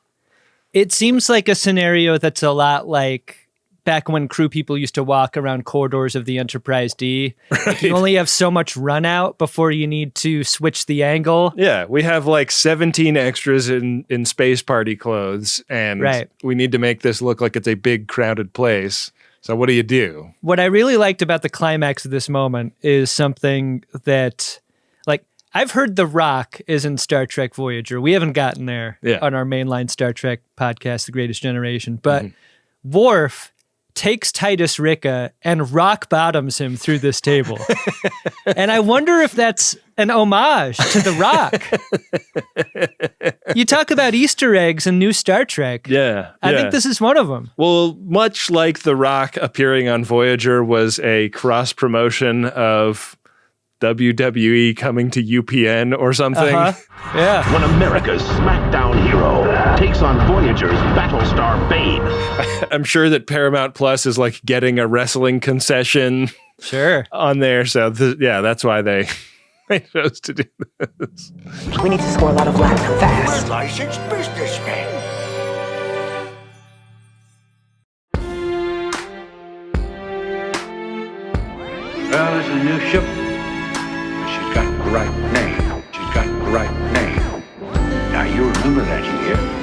It seems like a scenario that's a lot like back when crew people used to walk around corridors of the Enterprise D. Right. You only have so much run out before you need to switch the angle. Yeah, we have like 17 extras in space party clothes, and we need to make this look like it's a big crowded place. So what do you do? What I really liked about the climax of this moment is something that, like, I've heard The Rock is in Star Trek Voyager. We haven't gotten there on our mainline Star Trek podcast, The Greatest Generation. But Worf takes Titus Ricca and rock bottoms him through this table. And I wonder if that's an homage to The Rock. You talk about Easter eggs in new Star Trek. Yeah. I think this is one of them. Well, much like The Rock appearing on Voyager was a cross promotion of WWE coming to UPN or something. Yeah. When America's SmackDown hero takes on Voyager's Battlestar Babe. I'm sure that Paramount Plus is like getting a wrestling concession on there. So that's why they chose to do this. We need to score a lot of Latin fast. We're licensed businessmen. Well, it's a new ship. She's got the right name. She's got the right name. Now, you remember that, you hear?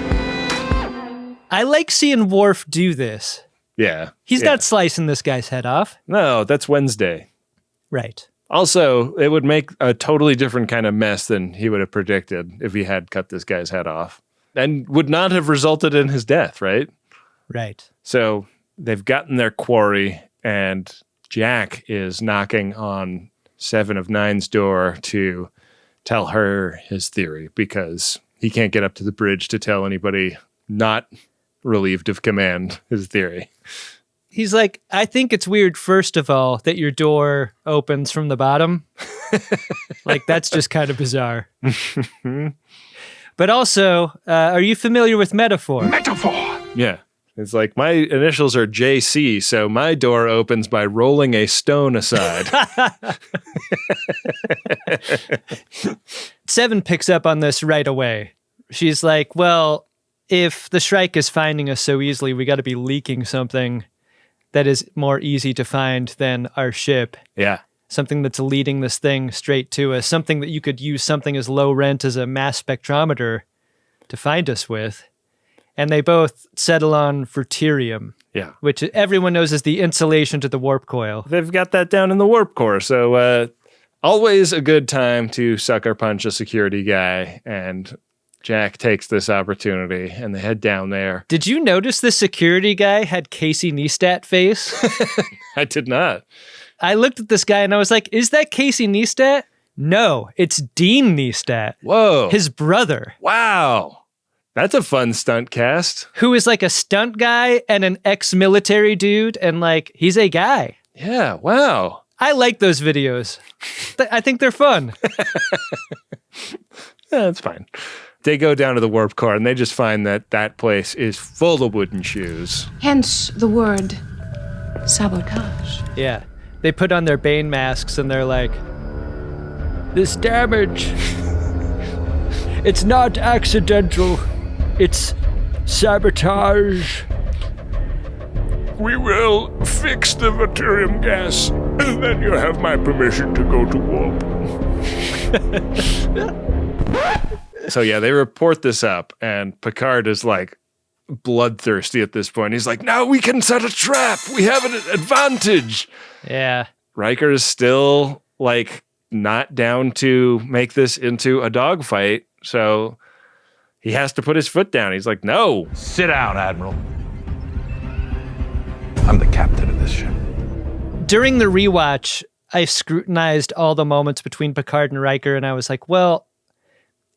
I like seeing Worf do this. Yeah. He's not slicing this guy's head off. No, that's Wednesday. Right. Also, it would make a totally different kind of mess than he would have predicted if he had cut this guy's head off. And would not have resulted in his death, right? Right. So they've gotten their quarry, and Jack is knocking on 7 of 9's door to tell her his theory because he can't get up to the bridge to tell anybody not relieved of command, his theory. He's like, I think it's weird, first of all, that your door opens from the bottom. Like, that's just kind of bizarre. But also, are you familiar with metaphor? Metaphor! Yeah. It's like, my initials are JC, so my door opens by rolling a stone aside. Seven picks up on this right away. She's like, well, if the Shrike is finding us so easily, we got to be leaking something that is more easy to find than our ship. Yeah. Something that's leading this thing straight to us. Something that you could use something as low rent as a mass spectrometer to find us with. And they both settle on Verterium. Yeah. Which everyone knows is the insulation to the warp coil. They've got that down in the warp core. So always a good time to sucker punch a security guy. And Jack takes this opportunity and they head down there. Did you notice the security guy had Casey Neistat face? I did not. I looked at this guy and I was like, is that Casey Neistat? No, it's Dean Neistat. Whoa. His brother. Wow. That's a fun stunt cast. Who is like a stunt guy and an ex-military dude, and like, he's a guy. Yeah, wow. I like those videos. I think they're fun. Yeah, that's fine. They go down to the warp core and they just find that that place is full of wooden shoes. Hence the word sabotage. Yeah. They put on their Bane masks and they're like, this damage, it's not accidental. It's sabotage. We will fix the Verterium gas, and then you have my permission to go to warp. So yeah, they report this up, and Picard is like bloodthirsty at this point. He's like, now we can set a trap. We have an advantage. Yeah. Riker is still like not down to make this into a dogfight, so he has to put his foot down. He's like, no. Sit down, Admiral. I'm the captain of this ship. During the rewatch, I scrutinized all the moments between Picard and Riker, and I was like, well,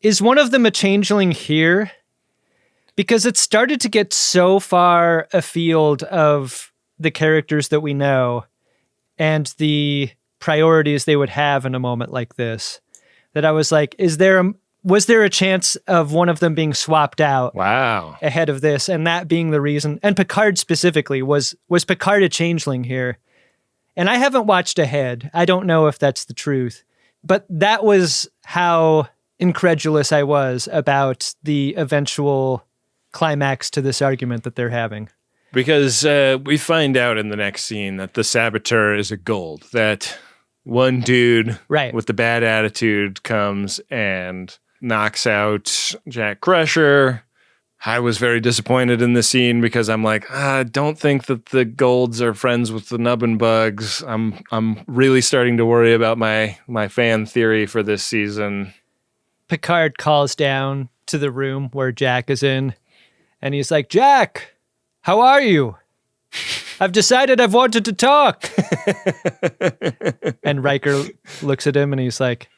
is one of them a changeling here? Because it started to get so far afield of the characters that we know and the priorities they would have in a moment like this, that I was like, was there a chance of one of them being swapped out? Wow. Ahead of this, and that being the reason? And Picard specifically, was Picard a changeling here? And I haven't watched ahead. I don't know if that's the truth. But that was how incredulous I was about the eventual climax to this argument that they're having. Because we find out in the next scene that the saboteur is a gold, that one dude with the bad attitude comes and knocks out Jack Crusher. I was very disappointed in the scene because I'm like, I don't think that the golds are friends with the nubbin bugs. I'm really starting to worry about my fan theory for this season. Picard calls down to the room where Jack is in, and he's like, Jack, how are you? I've decided I've wanted to talk. And Riker looks at him and he's like,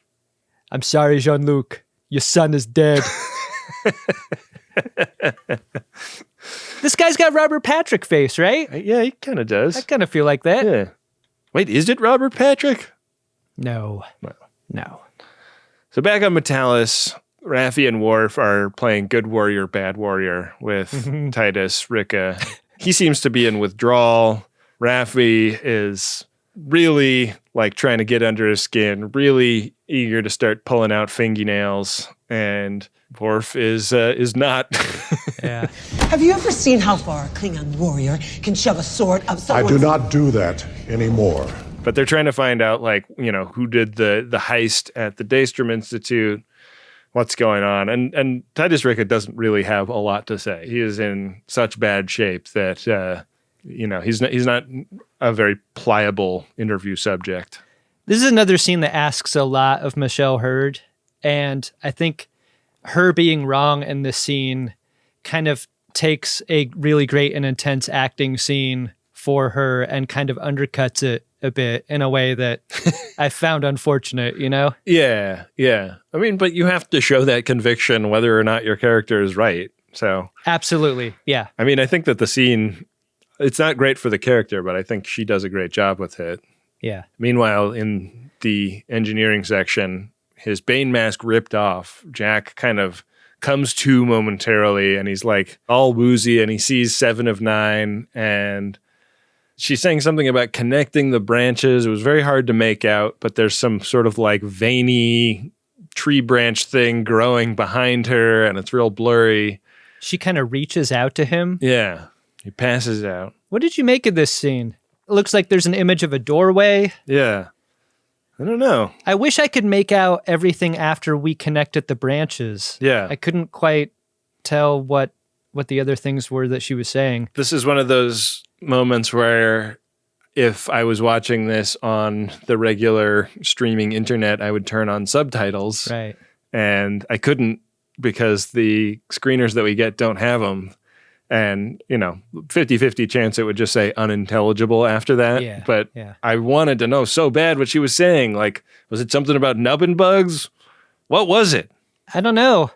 I'm sorry, Jean-Luc. Your son is dead. This guy's got Robert Patrick face, right? Yeah, he kind of does. I kind of feel like that. Yeah. Wait, is it Robert Patrick? No. No. So back on Metalis, Raffi and Worf are playing good warrior, bad warrior with Titus, Rika. He seems to be in withdrawal. Raffi is really like trying to get under his skin, really eager to start pulling out fingernails, and Worf is not. Yeah. Have you ever seen how far a Klingon warrior can shove a sword up someone's... I do not do that anymore. But they're trying to find out, like, who did the heist at the Daystrom Institute, what's going on. And Titus Rika doesn't really have a lot to say. He is in such bad shape that, he's not a very pliable interview subject. This is another scene that asks a lot of Michelle Hurd. And I think her being wrong in this scene kind of takes a really great and intense acting scene for her and kind of undercuts it a bit in a way that I found unfortunate, Yeah. I mean, but you have to show that conviction whether or not your character is right. So absolutely, yeah. I mean, I think that the scene, it's not great for the character, but I think she does a great job with it. Yeah. Meanwhile, in the engineering section, his Bane mask ripped off. Jack kind of comes to momentarily, and he's like all woozy, and he sees 7 of 9, and she's saying something about connecting the branches. It was very hard to make out, but there's some sort of like veiny tree branch thing growing behind her, and it's real blurry. She kind of reaches out to him. Yeah. He passes out. What did you make of this scene? It looks like there's an image of a doorway. Yeah. I don't know. I wish I could make out everything after we connected the branches. Yeah. I couldn't quite tell what the other things were that she was saying. This is one of those moments where if I was watching this on the regular streaming internet, I would turn on subtitles. Right. And I couldn't because the screeners that we get don't have them. And, 50-50 chance it would just say unintelligible after that. Yeah, but yeah. I wanted to know so bad what she was saying. Like, was it something about nubbin bugs? What was it? I don't know.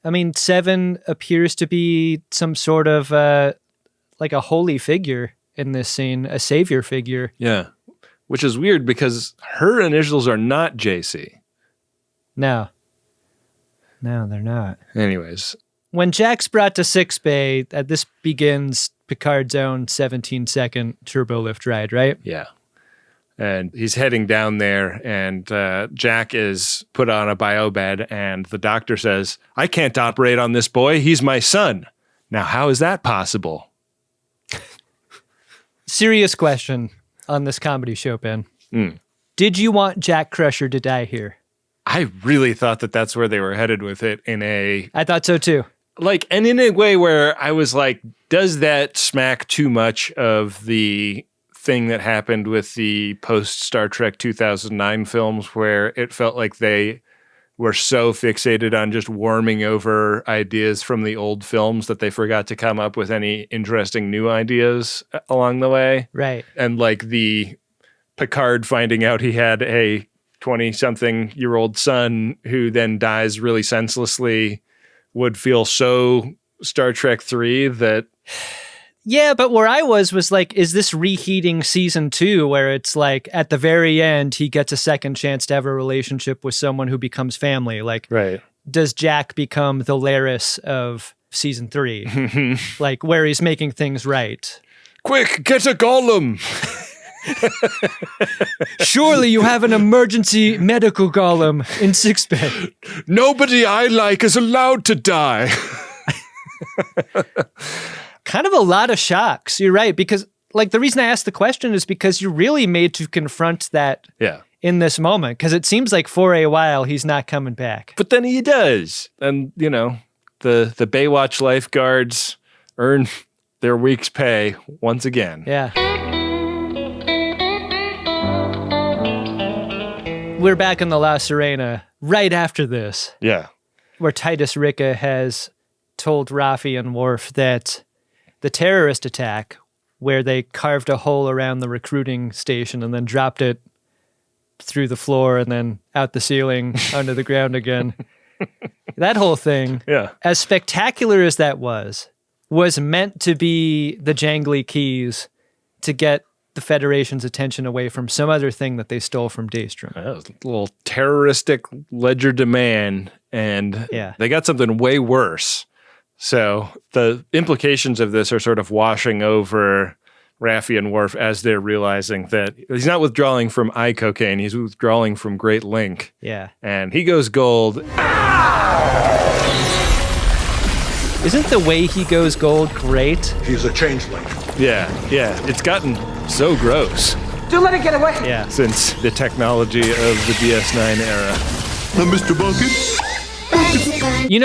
I mean, 7 appears to be some sort of like a holy figure in this scene, a savior figure. Yeah, which is weird because her initials are not JC. No, they're not. Anyways. When Jack's brought to sickbay, this begins Picard's own 17-second turbo lift ride, right? Yeah. And he's heading down there, and Jack is put on a biobed, and the doctor says, I can't operate on this boy. He's my son. Now, how is that possible? Serious question on this comedy show, Ben. Did you want Jack Crusher to die here? I really thought that that's where they were headed with it I thought so too. And in a way where I was like, does that smack too much of the thing that happened with the post Star Trek 2009 films where it felt like they were so fixated on just warming over ideas from the old films that they forgot to come up with any interesting new ideas along the way. Right. And like the Picard finding out he had a 20-something-year-old son who then dies really senselessly would feel so Star Trek 3 that... Yeah, but where I was like, is this reheating season 2 where it's like at the very end, he gets a second chance to have a relationship with someone who becomes family? Like, right. Does Jack become the Laris of season 3? Like, where he's making things right? Quick, get a golem! Surely you have an emergency medical golem in sickbay. Nobody I like is allowed to die. Kind of a lot of shocks. You're right. Because like the reason I asked the question is because you're really made to confront that in this moment. Because it seems like for a while he's not coming back. But then he does. And, the Baywatch lifeguards earn their week's pay once again. Yeah. We're back in the La Sirena right after this. Yeah. Where Titus Ricca has told Raffi and Worf that the terrorist attack, where they carved a hole around the recruiting station and then dropped it through the floor and then out the ceiling under the ground again. That whole thing, as spectacular as that was meant to be the jangly keys to get the Federation's attention away from some other thing that they stole from Daystrom. That was a little terroristic ledger demand, and they got something way worse. So the implications of this are sort of washing over Raffi and Worf as they're realizing that he's not withdrawing from iCocaine, he's withdrawing from Great Link. Yeah. And he goes gold. Isn't the way he goes gold great? He's a changeling. Yeah. It's gotten so gross. Don't let it get away. Yeah. Since the technology of the DS9 era. Mr. Bucket?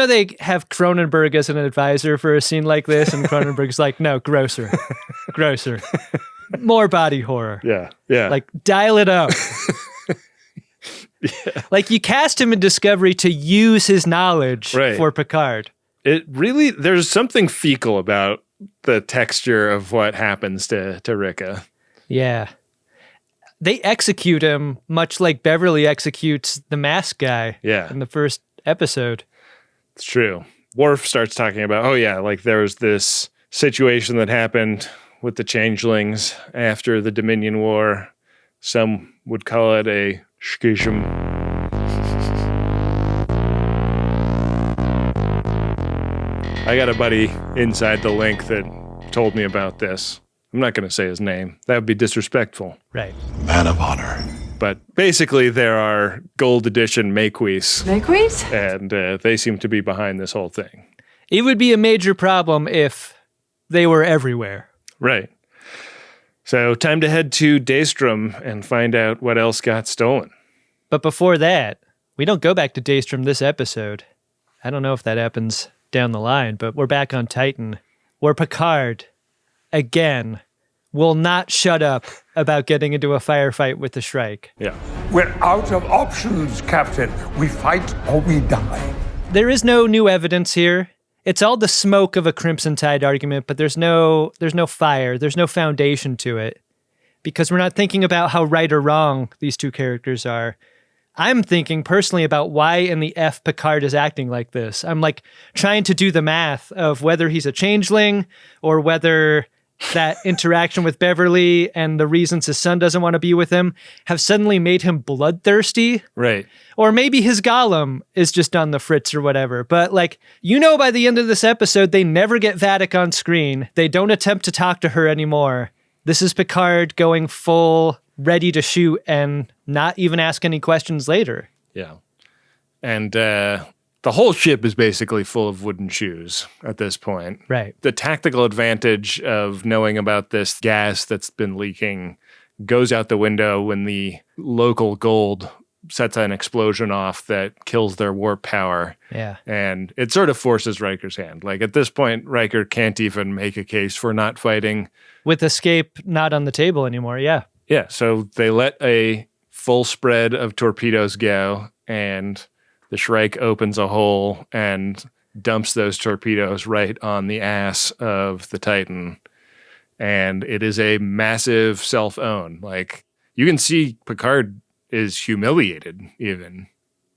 They have Cronenberg as an advisor for a scene like this, and Cronenberg's like, no, grosser. More body horror. Yeah. Like, dial it up. Like, you cast him in Discovery to use his knowledge for Picard. It really, there's something fecal about the texture of what happens to Ricca. Yeah. They execute him much like Beverly executes the mask guy in the first episode. It's true. Worf starts talking about, oh yeah, like there was this situation that happened with the changelings after the Dominion War. Some would call it a schism. I got a buddy inside the link that told me about this. I'm not going to say his name. That would be disrespectful. Right. Man of honor. But basically, there are gold edition Maquis. Maquis? And they seem to be behind this whole thing. It would be a major problem if they were everywhere. Right. So time to head to Daystrom and find out what else got stolen. But before that, we don't go back to Daystrom this episode. I don't know if that happens down the line, but we're back on Titan, where Picard, again, will not shut up about getting into a firefight with the Shrike. Yeah. We're out of options, Captain. We fight or we die. There is no new evidence here. It's all the smoke of a Crimson Tide argument, but there's no fire, there's no foundation to it. Because we're not thinking about how right or wrong these two characters are. I'm thinking personally about why in the F Picard is acting like this. I'm like trying to do the math of whether he's a changeling or whether that interaction with Beverly and the reasons his son doesn't want to be with him have suddenly made him bloodthirsty. Right. Or maybe his golem is just on the fritz or whatever. But like, by the end of this episode, they never get Vadic on screen. They don't attempt to talk to her anymore. This is Picard going full ready to shoot and not even ask any questions later. Yeah. And the whole ship is basically full of wooden shoes at this point. Right. The tactical advantage of knowing about this gas that's been leaking goes out the window when the local gold sets an explosion off that kills their warp power. Yeah. And it sort of forces Riker's hand. Like at this point, Riker can't even make a case for not fighting. With escape not on the table anymore, yeah. Yeah, so they let a full spread of torpedoes go, and the Shrike opens a hole and dumps those torpedoes right on the ass of the Titan. And it is a massive self-own. Like, you can see Picard is humiliated, even.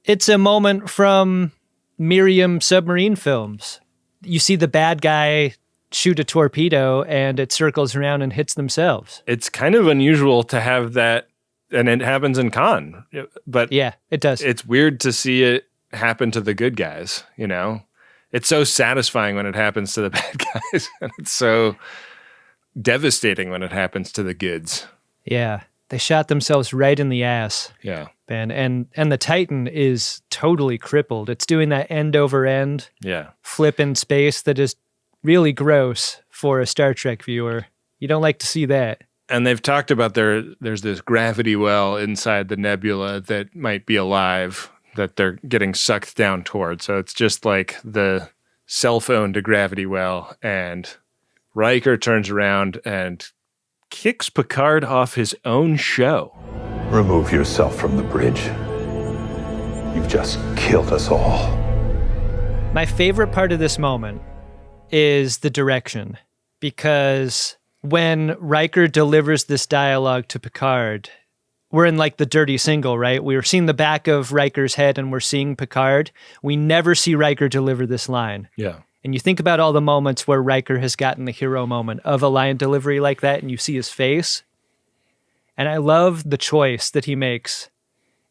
It's a moment from Miriam submarine films. You see the bad guy shoot a torpedo and it circles around and hits themselves. It's kind of unusual to have that, and it happens in Khan. But yeah, it does. It's weird to see it happen to the good guys, you know? It's so satisfying when it happens to the bad guys, and it's so devastating when it happens to the goods. Yeah, they shot themselves right in the ass. Yeah. And the Titan is totally crippled. It's doing that end over end flip in space that is really gross for a Star Trek viewer. You don't like to see that. And they've talked about there's this gravity well inside the nebula that might be alive that they're getting sucked down toward. So it's just like the cell phone to gravity well. And Riker turns around and kicks Picard off his own show. Remove yourself from the bridge. You've just killed us all. My favorite part of this moment is the direction, because when Riker delivers this dialogue to Picard, we're in like the dirty single, right? We were seeing the back of Riker's head and we're seeing Picard. We never see Riker deliver this line. Yeah. And you think about all the moments where Riker has gotten the hero moment of a line delivery like that and you see his face. And I love the choice that he makes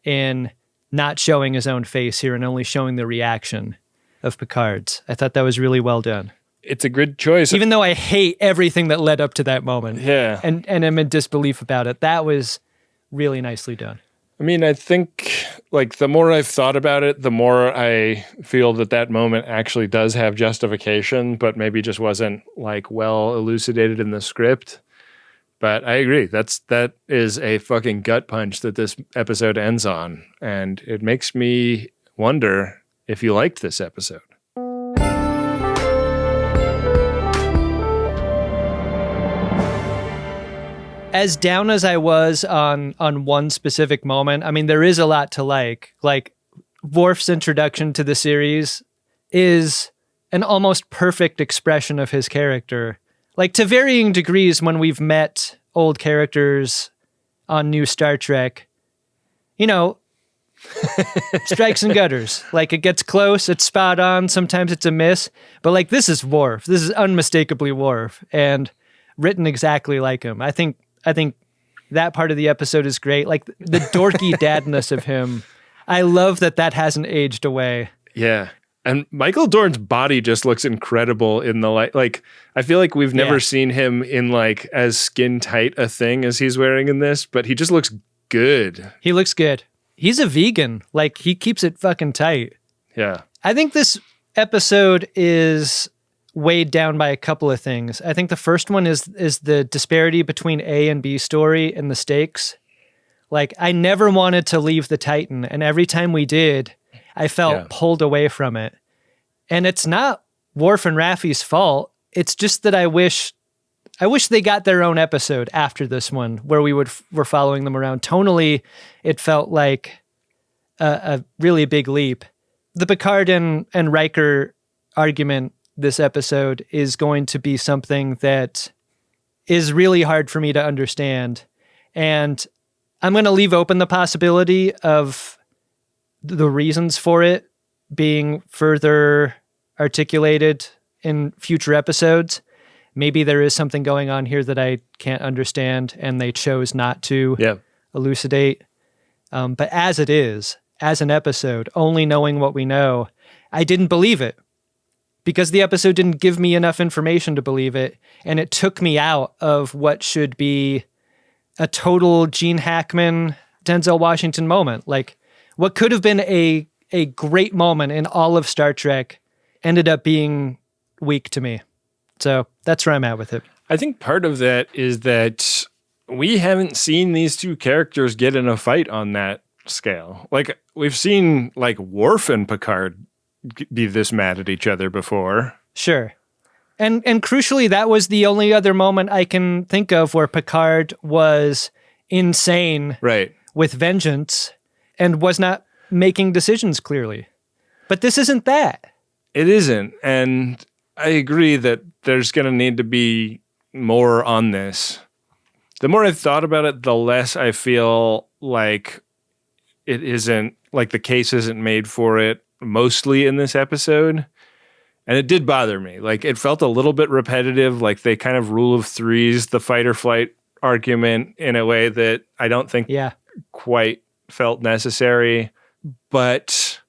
in not showing his own face here and only showing the reaction of Picard's. I thought that was really well done. It's a good choice. Even though I hate everything that led up to that moment. Yeah. And I'm in disbelief about it. That was really nicely done. I mean, I think like the more I've thought about it, the more I feel that moment actually does have justification, but maybe just wasn't like well elucidated in the script. But I agree. That is a fucking gut punch that this episode ends on. And it makes me wonder if you liked this episode. As down as I was on one specific moment, I mean, there is a lot to like. Like, Worf's introduction to the series is an almost perfect expression of his character. Like, to varying degrees when we've met old characters on new Star Trek, you know, Strikes and gutters. Like, it gets close, it's spot on, sometimes it's a miss, but like, this is Worf. This is unmistakably Worf, and written exactly like him. I think that part of the episode is great. Like, the dorky dadness of him. I love that hasn't aged away. Yeah. And Michael Dorn's body just looks incredible in the light. Like, I feel like we've never seen him in like as skin tight a thing as he's wearing in this, but he just looks good. He looks good. He's a vegan. Like, he keeps it fucking tight. Yeah. I think this episode is weighed down by a couple of things. I think the first one is the disparity between A and B story and the stakes. Like, I never wanted to leave the Titan, and every time we did, I felt pulled away from it. And it's not Worf and Raffi's fault. It's just that I wish they got their own episode after this one, where we're following them around. Tonally, it felt like a really big leap. The Picard and Riker argument this episode is going to be something that is really hard for me to understand. And I'm going to leave open the possibility of the reasons for it being further articulated in future episodes. Maybe there is something going on here that I can't understand, and they chose not to elucidate. But as it is, as an episode, only knowing what we know, I didn't believe it because the episode didn't give me enough information to believe it, and it took me out of what should be a total Gene Hackman, Denzel Washington moment. Like, what could have been a great moment in all of Star Trek ended up being weak to me. So that's where I'm at with it. I think part of that is that we haven't seen these two characters get in a fight on that scale. Like, we've seen like Worf and Picard be this mad at each other before. Sure. And crucially, that was the only other moment I can think of where Picard was insane with vengeance and was not making decisions clearly. But this isn't that. It isn't. And I agree that there's going to need to be more on this. The more I've thought about it, the less I feel like it isn't, like the case isn't made for it mostly in this episode. And it did bother me. Like, it felt a little bit repetitive, like they kind of rule of threes the fight or flight argument in a way that I don't think quite felt necessary. But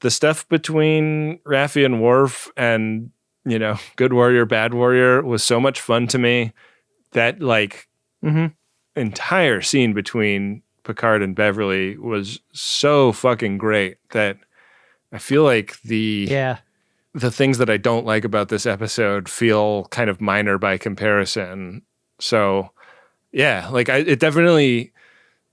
the stuff between Raffi and Worf and, you know, good warrior, bad warrior was so much fun to me. That like entire scene between Picard and Beverly was so fucking great that I feel like the things that I don't like about this episode feel kind of minor by comparison. So yeah, like it definitely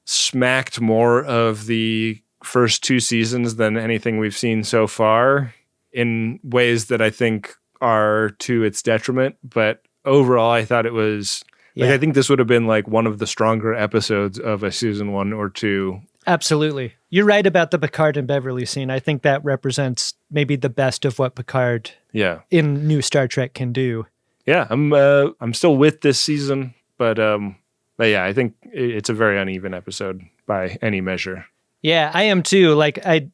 smacked more of the first two seasons than anything we've seen so far in ways that I think are to its detriment. But overall, I thought it was like, I think this would have been like one of the stronger episodes of a season 1 or 2. Absolutely. You're right about the Picard and Beverly scene. I think that represents maybe the best of what Picard in new Star Trek can do. Yeah, I'm still with this season, but yeah, I think it's a very uneven episode by any measure. Yeah, I am too. Like, I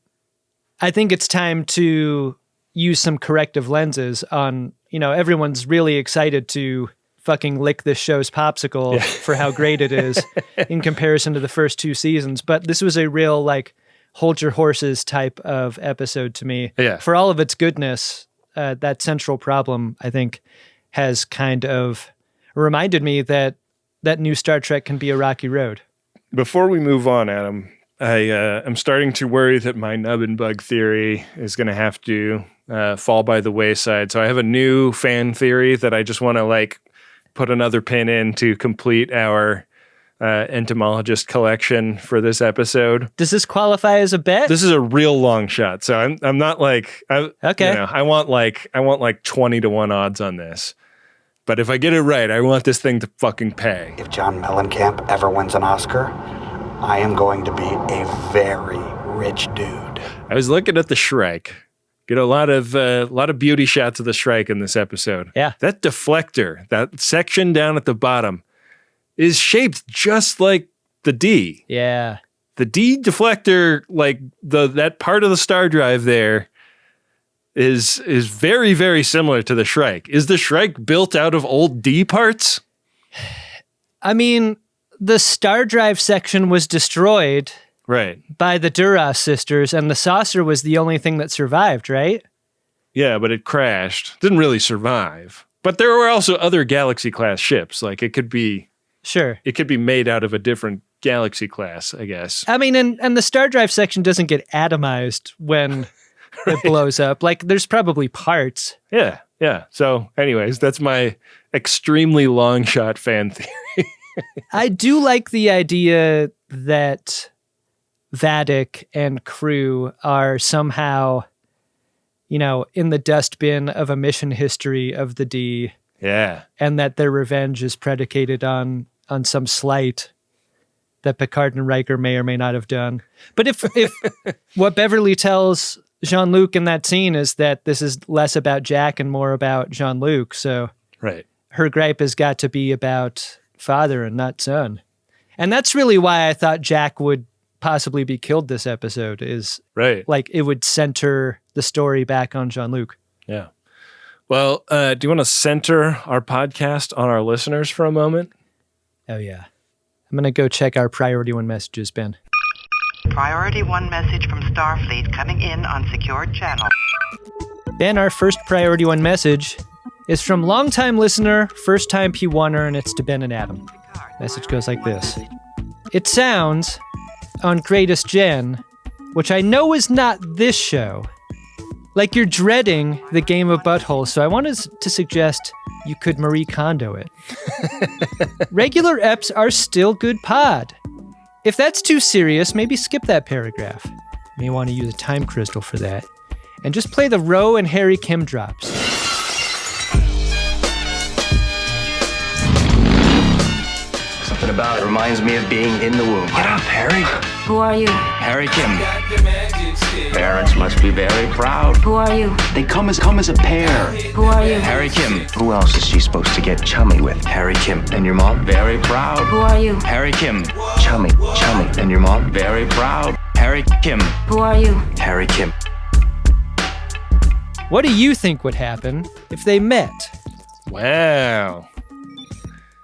think it's time to use some corrective lenses on, you know, everyone's really excited to fucking lick this show's popsicle for how great it is in comparison to the first two seasons. But this was a real, like, hold your horses type of episode to me. Yeah. For all of its goodness, that central problem, I think, has kind of reminded me that new Star Trek can be a rocky road. Before we move on, Adam, I am starting to worry that my nub and bug theory is going to have to fall by the wayside. So I have a new fan theory that I just want to, like, put another pin in to complete our entomologist collection for this episode. Does this qualify as a bet? This is a real long shot. So I'm not like, okay. You know, I want like 20-1 odds on this. But if I get it right, I want this thing to fucking pay. If John Mellencamp ever wins an Oscar, I am going to be a very rich dude. I was looking at the Shrike. Get a lot of beauty shots of the Shrike in this episode. Yeah. That deflector, that section down at the bottom, is shaped just like the D. Yeah. The D deflector, like that part of the star drive there is very, very similar to the Shrike. Is the Shrike built out of old D parts? I mean, the star drive section was destroyed by the Duras sisters, and the saucer was the only thing that survived, right? Yeah, but it crashed. Didn't really survive. But there were also other Galaxy-class ships. Like, it could be... Sure. It could be made out of a different Galaxy class, I guess. I mean, and the star drive section doesn't get atomized when it blows up. Like, there's probably parts. Yeah. So, anyways, that's my extremely long shot fan theory. I do like the idea that Vadic and crew are somehow, in the dustbin of a mission history of the D. Yeah. And that their revenge is predicated on some slight that Picard and Riker may or may not have done. But if what Beverly tells Jean-Luc in that scene is that this is less about Jack and more about Jean-Luc, so her gripe has got to be about father and not son. And that's really why I thought Jack would possibly be killed this episode, is like it would center the story back on Jean-Luc. Yeah. Well, do you want to center our podcast on our listeners for a moment? Oh, yeah. I'm going to go check our Priority 1 messages, Ben. Priority 1 message from Starfleet coming in on secured channel. Ben, our first Priority 1 message is from longtime listener, first-time P1er, and it's to Ben and Adam. Message goes like this. It sounds, on Greatest Gen, which I know is not this show, like you're dreading the game of butthole, so I wanted to suggest you could Marie Kondo it. Regular eps are still good pod. If that's too serious, maybe skip that paragraph. You may want to use a time crystal for that. And just play the Ro and Harry Kim drops. Something about it reminds me of being in the womb. Get up, Harry. Who are you? Harry Kim. Parents must be very proud. Who are you? They come as a pair. Who are you? Harry Kim. Who else is she supposed to get chummy with? Harry Kim. And your mom? Very proud. Who are you? Harry Kim. Chummy. And your mom? Very proud. Harry Kim. Who are you? Harry Kim. What do you think would happen if they met? Wow.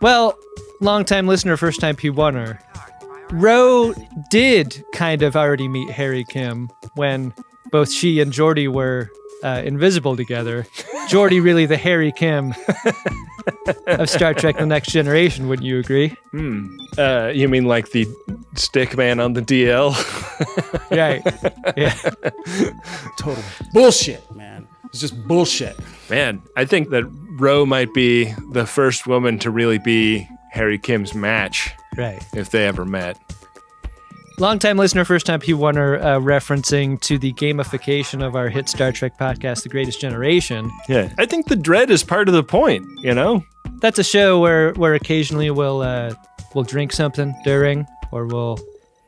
Well, long-time listener, first-time P1er. Ro did kind of already meet Harry Kim when both she and Geordi were invisible together. Geordi really the Harry Kim of Star Trek The Next Generation, wouldn't you agree? You mean like the stick man on the DL? Right. Yeah. Total bullshit, man. It's just bullshit. Man, I think that Ro might be the first woman to really be Harry Kim's match. Right. If they ever met. Longtime listener, first time P1er, referencing to the gamification of our hit Star Trek podcast, The Greatest Generation. Yeah. I think the dread is part of the point, That's a show where occasionally we'll drink something during, or we'll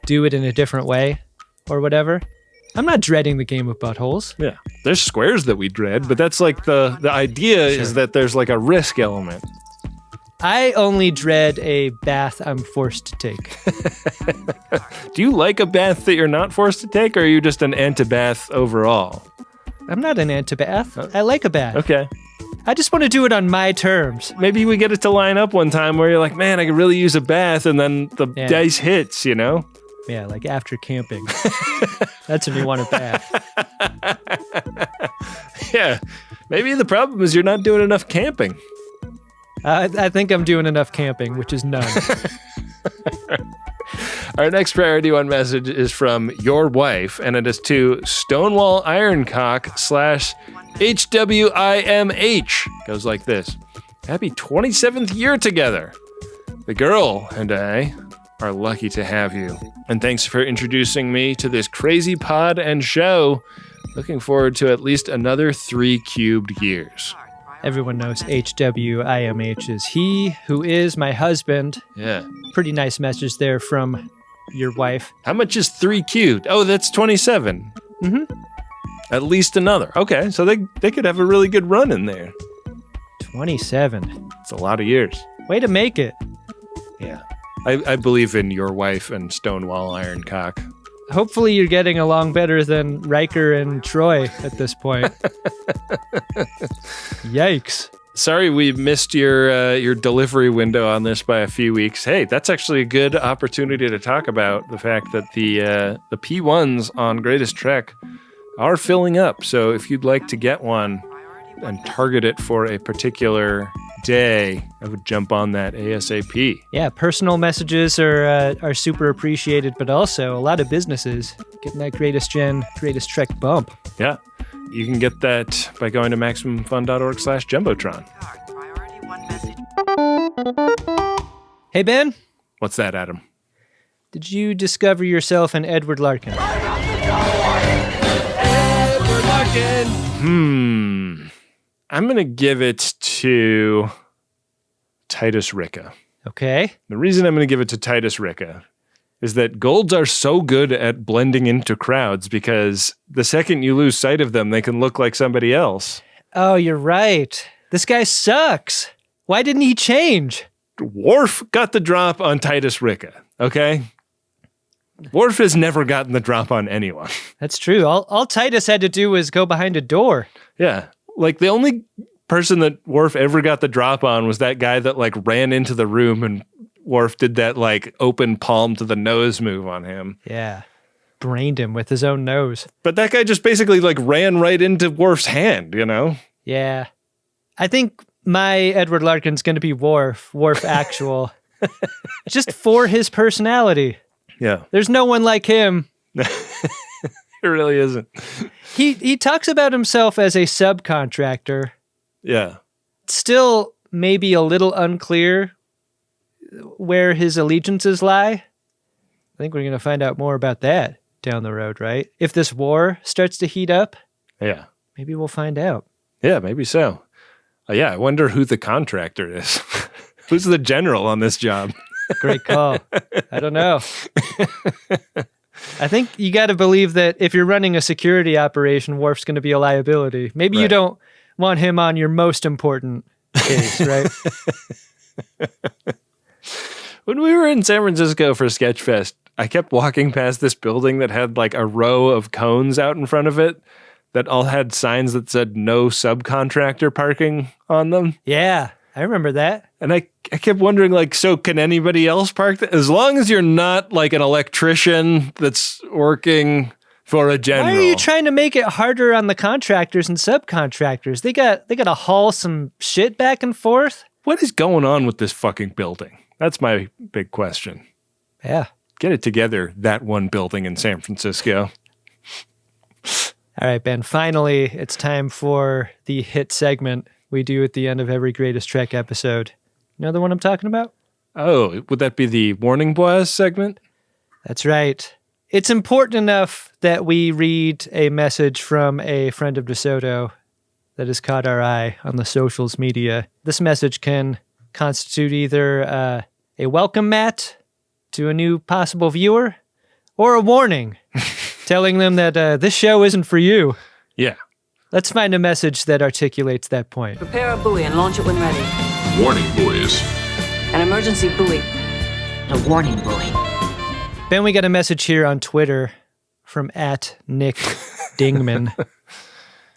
do it in a different way, or whatever. I'm not dreading the game of buttholes. Yeah. There's squares that we dread, but that's like the idea is that there's like a risk element. I only dread a bath I'm forced to take. Do you like a bath that you're not forced to take, or are you just an anti-bath overall? I'm not an anti-bath. I like a bath. Okay. I just want to do it on my terms. Maybe we get it to line up one time where you're like, man, I could really use a bath, and then the dice hits, Yeah, like after camping. That's when you want a bath. Yeah. Maybe the problem is you're not doing enough camping. I think I'm doing enough camping, which is none. Our next Priority 1 message is from your wife, and it is to Stonewall Ironcock /HWIMH. Goes like this. Happy 27th year together. The girl and I are lucky to have you. And thanks for introducing me to this crazy pod and show. Looking forward to at least another 3 cubed years. Everyone knows HWIMH is he who is my husband. Yeah. Pretty nice message there from your wife. How much is 3 cubed? Oh, that's 27. Mm-hmm. At least another. Okay, so they could have a really good run in there. 27. It's a lot of years. Way to make it. Yeah. I believe in your wife and Stonewall Ironcock. Hopefully you're getting along better than Riker and Troi at this point. Yikes. Sorry we missed your delivery window on this by a few weeks. Hey, that's actually a good opportunity to talk about the fact that the P1s on Greatest Trek are filling up. So if you'd like to get one and target it for a particular day, I would jump on that ASAP. Yeah, personal messages are super appreciated, but also a lot of businesses getting that Greatest Trek bump. Yeah, you can get that by going to MaximumFun.org/Jumbotron. Hey, Ben. What's that, Adam? Did you discover yourself an Edward Larkin? Edward Larkin! I'm going to give it to Titus Ricca. Okay. The reason I'm going to give it to Titus Ricca is that golds are so good at blending into crowds because the second you lose sight of them, they can look like somebody else. Oh, you're right. This guy sucks. Why didn't he change? Worf got the drop on Titus Ricca, okay? Worf has never gotten the drop on anyone. That's true. All Titus had to do was go behind a door. Yeah. Like, the only person that Worf ever got the drop on was that guy that, like, ran into the room and Worf did that, like, open palm to the nose move on him. Yeah. Brained him with his own nose. But that guy just basically, like, ran right into Worf's hand, you know? Yeah. I think my Edward Larkin's going to be Worf actual. Just for his personality. Yeah. There's no one like him. It really isn't. He talks about himself as a subcontractor. Yeah. Still maybe a little unclear where his allegiances lie. I think we're going to find out more about that down the road, right? If this war starts to heat up, yeah, maybe we'll find out. Yeah, maybe so. Yeah, I wonder who the contractor is. Who's the general on this job? Great call. I don't know. I think you got to believe that if you're running a security operation, Worf's going to be a liability. Maybe you don't want him on your most important case, right? When we were in San Francisco for Sketchfest, I kept walking past this building that had like a row of cones out in front of it that all had signs that said no subcontractor parking on them. Yeah, I remember that. And I kept wondering, like, so can anybody else park there? As long as you're not like an electrician that's working for a general. Why are you trying to make it harder on the contractors and subcontractors? They got to haul some shit back and forth. What is going on with this fucking building? That's my big question. Yeah. Get it together, that one building in San Francisco. All right, Ben, finally, it's time for the hit segment we do at the end of every Greatest Trek episode. You know the one I'm talking about? Oh, would that be the Warning Boys segment? That's right. It's important enough that we read a message from a friend of DeSoto that has caught our eye on the socials media. This message can constitute either a welcome mat to a new possible viewer or a warning telling them that this show isn't for you. Yeah. Let's find a message that articulates that point. Prepare a buoy and launch it when ready. Warning buoys. An emergency buoy. A warning buoy. Ben, we got a message here on Twitter from @Nick Dingman.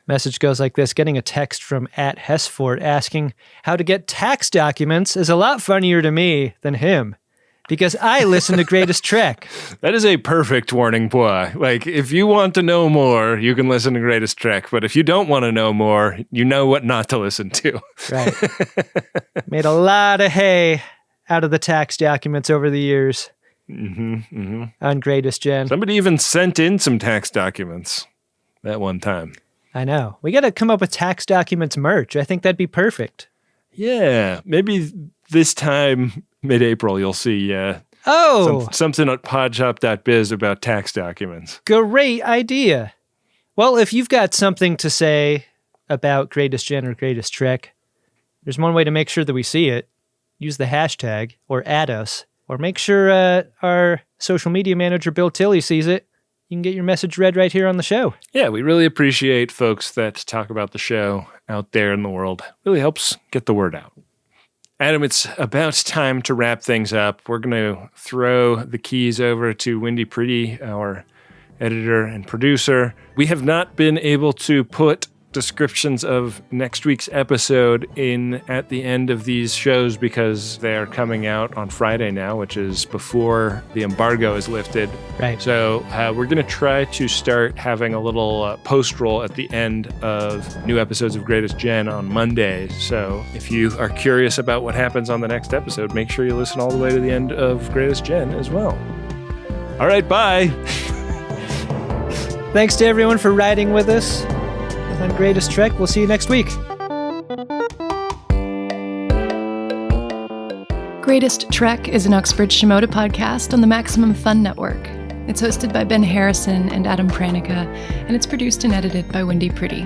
Message goes like this: getting a text from @Hesford asking how to get tax documents is a lot funnier to me than him, because I listen to Greatest Trek. That is a perfect warning boy. Like, if you want to know more, you can listen to Greatest Trek. But if you don't want to know more, you know what not to listen to. Right. Made a lot of hay out of the tax documents over the years on Greatest Gen. Somebody even sent in some tax documents that one time. I know. We got to come up with tax documents merch. I think that'd be perfect. Yeah. Maybe this time, mid-April, you'll see something at podshop.biz about tax documents. Great idea. Well, if you've got something to say about Greatest Gen or Greatest Trek, there's one way to make sure that we see it. Use the hashtag or @ us, or make sure our social media manager, Bill Tilley, sees it. You can get your message read right here on the show. Yeah, we really appreciate folks that talk about the show out there in the world. Really helps get the word out. Adam, it's about time to wrap things up. We're going to throw the keys over to Wendy Pretty, our editor and producer. We have not been able to put descriptions of next week's episode in at the end of these shows because they are coming out on Friday now, which is before the embargo is lifted. Right. So we're going to try to start having a little post roll at the end of new episodes of Greatest Gen on Monday. So if you are curious about what happens on the next episode, make sure you listen all the way to the end of Greatest Gen as well. All right, bye. Thanks to everyone for riding with us on Greatest Trek. We'll see you next week. Greatest Trek is an Uxbridge Shimoda podcast on the Maximum Fun Network. It's hosted by Ben Harrison and Adam Pranica, and it's produced and edited by Wendy Pretty.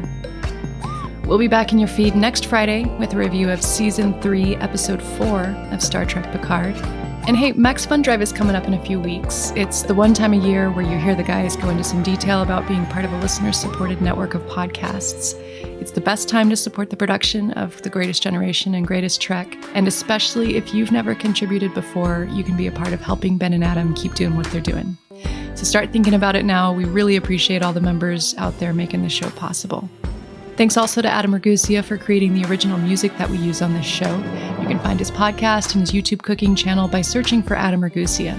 We'll be back in your feed next Friday with a review of Season 3, Episode 4 of Star Trek Picard. And hey, Max Fun Drive is coming up in a few weeks. It's the one time a year where you hear the guys go into some detail about being part of a listener-supported network of podcasts. It's the best time to support the production of The Greatest Generation and Greatest Trek, and especially if you've never contributed before, you can be a part of helping Ben and Adam keep doing what they're doing. So start thinking about it now. We really appreciate all the members out there making the show possible. Thanks also to Adam Ragusia for creating the original music that we use on this show. You can find his podcast and his YouTube cooking channel by searching for Adam Ragusia.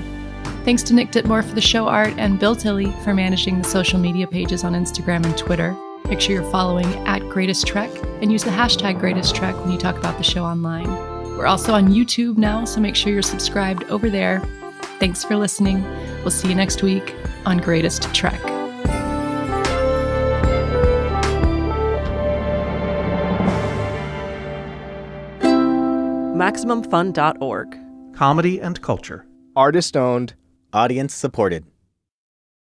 Thanks to Nick Ditmore for the show art and Bill Tilley for managing the social media pages on Instagram and Twitter. Make sure you're following @GreatestTrek and use the hashtag GreatestTrek when you talk about the show online. We're also on YouTube now, so make sure you're subscribed over there. Thanks for listening. We'll see you next week on Greatest Trek. MaximumFun.org. Comedy and culture. Artist owned. Audience supported.